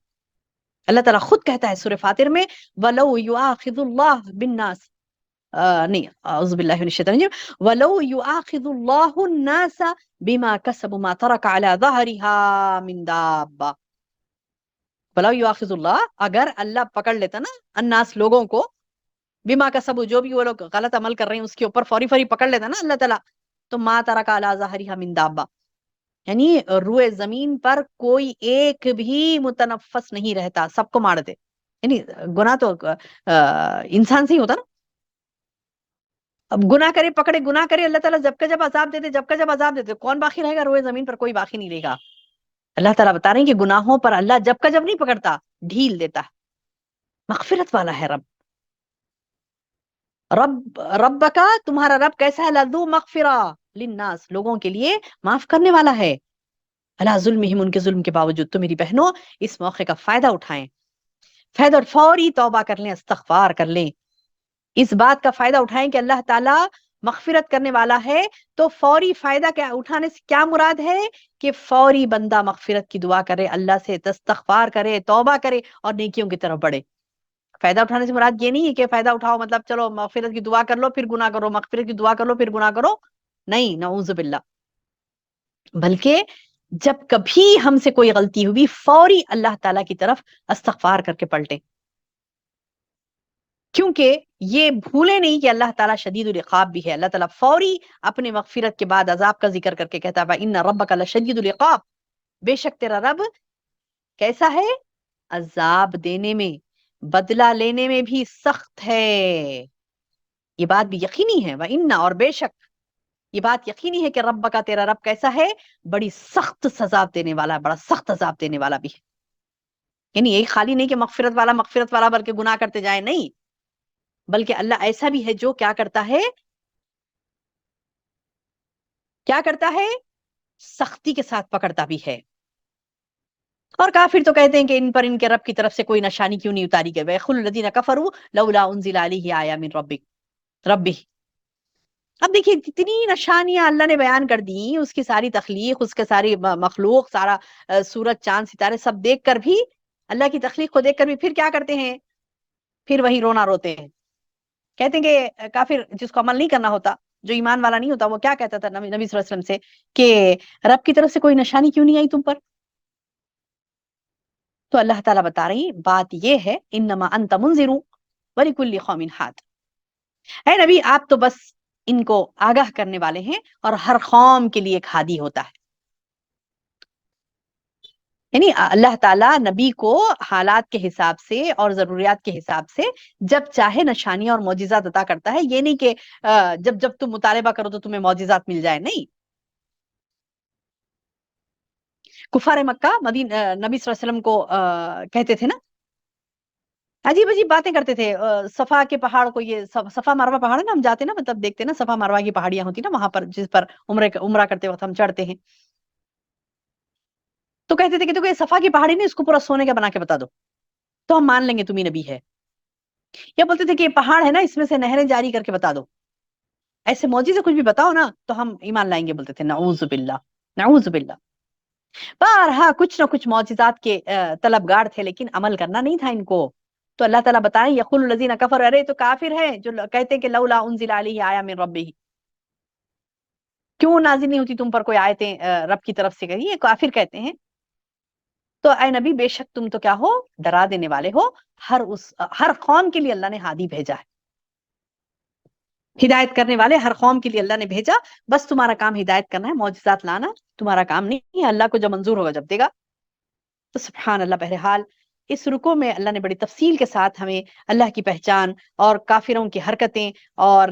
اللہ تعالیٰ خود کہتا ہے سورہ فاطر میں وَلَوْ يُؤَاخِذُ اللَّهُ بِالنَّاسِ نہیں اعوذ باللہ من الشیطان الرجیم وَلَوْ يُؤَاخِذُ اللَّهُ النَّاسَ بِمَا كَسَبُوا مَا تَرَكَ عَلَى ظَهْرِهَا مِن دَابَّةٍ. وَلَوْ يُؤَاخِذُ اللَّهُ اگر اللہ پکڑ لیتا نا الناس لوگوں کو، بما کسبوا جو بھی وہ لوگ غلط عمل کر رہے ہیں اس کے اوپر فوری پکڑ لیتا نا اللہ تعالیٰ، تو ما ترک علی ظہرها من دابہ، یعنی روئے زمین پر کوئی ایک بھی متنفس نہیں رہتا، سب کو مار دے. یعنی گناہ تو انسان سے ہی ہوتا نا. اب گناہ کرے پکڑے، گناہ کرے اللہ تعالیٰ جب کا جب عذاب دیتے، کون باقی رہے گا؟ روئے زمین پر کوئی باقی نہیں رہے گا. اللہ تعالیٰ بتا رہے ہیں کہ گناہوں پر اللہ جب کا جب نہیں پکڑتا، ڈھیل دیتا. مغفرت والا ہے رب کا تمہارا رب کیسا ہے؟ لذو مغفرہ للناس لوگوں کے لیے معاف کرنے والا ہے، علی ظلمہم ان کے ظلم کے باوجود. تو میری بہنوں اس موقع کا فائدہ اٹھائیں، فوری توبہ کر لیں، استغفار کر لیں. اس بات کا فائدہ اٹھائیں کہ اللہ تعالیٰ مغفرت کرنے والا ہے. تو فوری فائدہ کیا اٹھانے سے کیا مراد ہے؟ کہ فوری بندہ مغفرت کی دعا کرے، اللہ سے استغفار کرے، توبہ کرے اور نیکیوں کی طرف بڑھے. فائدہ اٹھانے سے مراد یہ نہیں ہے کہ فائدہ اٹھاؤ مطلب چلو مغفرت کی دعا کر لو پھر گناہ کرو، مغفرت کی دعا کر لو پھر گناہ کرو، نہیں، نعوذ باللہ. بلکہ جب کبھی ہم سے کوئی غلطی ہوئی فوری اللہ تعالیٰ کی طرف استغفار کر کے پلٹیں، کیونکہ یہ بھولے نہیں کہ اللہ تعالیٰ شدید العقاب بھی ہے. اللہ تعالیٰ فوری اپنے مغفرت کے بعد عذاب کا ذکر کر کے کہتا ہے وَإِنَّ رَبَّكَ لَشَدِيدُ الْعِقَابِ، بے شک تیرا رب کیسا ہے؟ عذاب دینے میں، بدلہ لینے میں بھی سخت ہے. یہ بات بھی یقینی ہے وَإِنَّ اور بے شک یہ بات یقینی ہے کہ رب کا تیرا رب کیسا ہے؟ بڑی سخت سزا دینے والا، بڑا سخت عذاب دینے والا بھی ہے. یعنی یہی خالی نہیں کہ مغفرت والا بلکہ گناہ کرتے جائیں، نہیں، بلکہ اللہ ایسا بھی ہے جو کیا کرتا ہے سختی کے ساتھ پکڑتا بھی ہے. اور کافر تو کہتے ہیں کہ ان پر ان کے رب کی طرف سے کوئی نشانی کیوں نہیں اتاری گئی، وَيَقُولُ الَّذِينَ كَفَرُوا لَوْلَا أُنزِلَ عَلَيْهِ آيَةٌ مِّن رَبِّهِ۔ اب دیکھیے کتنی نشانیاں اللہ نے بیان کر دی، اس کی ساری تخلیق، اس کے ساری مخلوق، سارا سورج چاند ستارے سب دیکھ کر بھی، اللہ کی تخلیق کو دیکھ کر بھی پھر کیا کرتے ہیں؟ پھر وہی رونا روتے ہیں، کہتے ہیں کہ کافر جس کو عمل نہیں کرنا ہوتا، جو ایمان والا نہیں ہوتا، وہ کیا کہتا تھا نبی صلی اللہ علیہ وسلم سے کہ رب کی طرف سے کوئی نشانی کیوں نہیں آئی تم پر؟ تو اللہ تعالیٰ بتا رہی بات یہ ہے، انما انت منذر ولکل قوم ہاد، اے نبی آپ تو بس ان کو آگاہ کرنے والے ہیں، اور ہر قوم کے لیے ایک ہادی ہوتا ہے۔ یعنی اللہ تعالیٰ نبی کو حالات کے حساب سے اور ضروریات کے حساب سے جب چاہے نشانیاں اور معجزات عطا کرتا ہے، یہ نہیں کہ جب جب تم مطالبہ کرو تو تمہیں معجزات مل جائے، نہیں۔ کفار مکہ نبی صلی اللہ علیہ وسلم کو کہتے تھے نا، عجیب عجیب باتیں کرتے تھے، صفا کے پہاڑ کو، یہ صفا مروہ پہاڑ ہے نا، ہم جاتے نا، مطلب دیکھتے نا صفا مروہ کی پہاڑیاں ہوتی نا وہاں پر، جس پر عمرہ کرتے وقت ہم چڑھتے ہیں، تو کہتے تھے کہ تو یہ صفا کی پہاڑی نہیں، اس کو پورا سونے کا بنا کے بتا دو تو ہم مان لیں گے تم ہی نبی ہے۔ یا بولتے تھے کہ یہ پہاڑ ہے نا، اس میں سے نہریں جاری کر کے بتا دو، ایسے معجزے کچھ بھی بتاؤ نا تو ہم ایمان لائیں گے، بولتے تھے نعوذ باللہ، نعوذ باللہ۔ بارہا کچھ نہ کچھ معجزات کے طلبگار تھے، لیکن عمل کرنا نہیں تھا ان کو۔ تو اللہ تعالیٰ بتائیں یقول الذین کفروا، ارے تو کافر ہیں جو کہتے ہیں کہ لولا انزل علیہ آیہ من ربہ، کیوں نازل نہیں ہوتی تم پر کوئی آیتیں رب کی طرف سے، کہی یہ کافر کہتے ہیں۔ تو اے نبی بے شک تم تو کیا ہو، ڈرا دینے والے ہو، ہر قوم کے لیے اللہ نے ہادی بھیجا ہے، ہدایت کرنے والے ہر قوم کے لیے اللہ نے بھیجا، بس تمہارا کام ہدایت کرنا ہے، معجزات لانا تمہارا کام نہیں ہے، اللہ کو جب منظور ہوگا جب دے گا۔ تو سبحان اللہ، بہرحال اس رکو میں اللہ نے بڑی تفصیل کے ساتھ ہمیں اللہ کی پہچان اور کافروں کی حرکتیں اور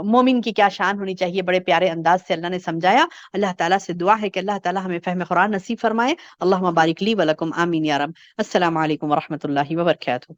مومن کی کیا شان ہونی چاہیے، بڑے پیارے انداز سے اللہ نے سمجھایا۔ اللہ تعالیٰ سے دعا ہے کہ اللہ تعالیٰ ہمیں فہم قرآن نصیب فرمائے۔ اللہم بارک لی ولکم، آمین یا رب۔ السلام علیکم ورحمۃ اللہ وبرکاتہ۔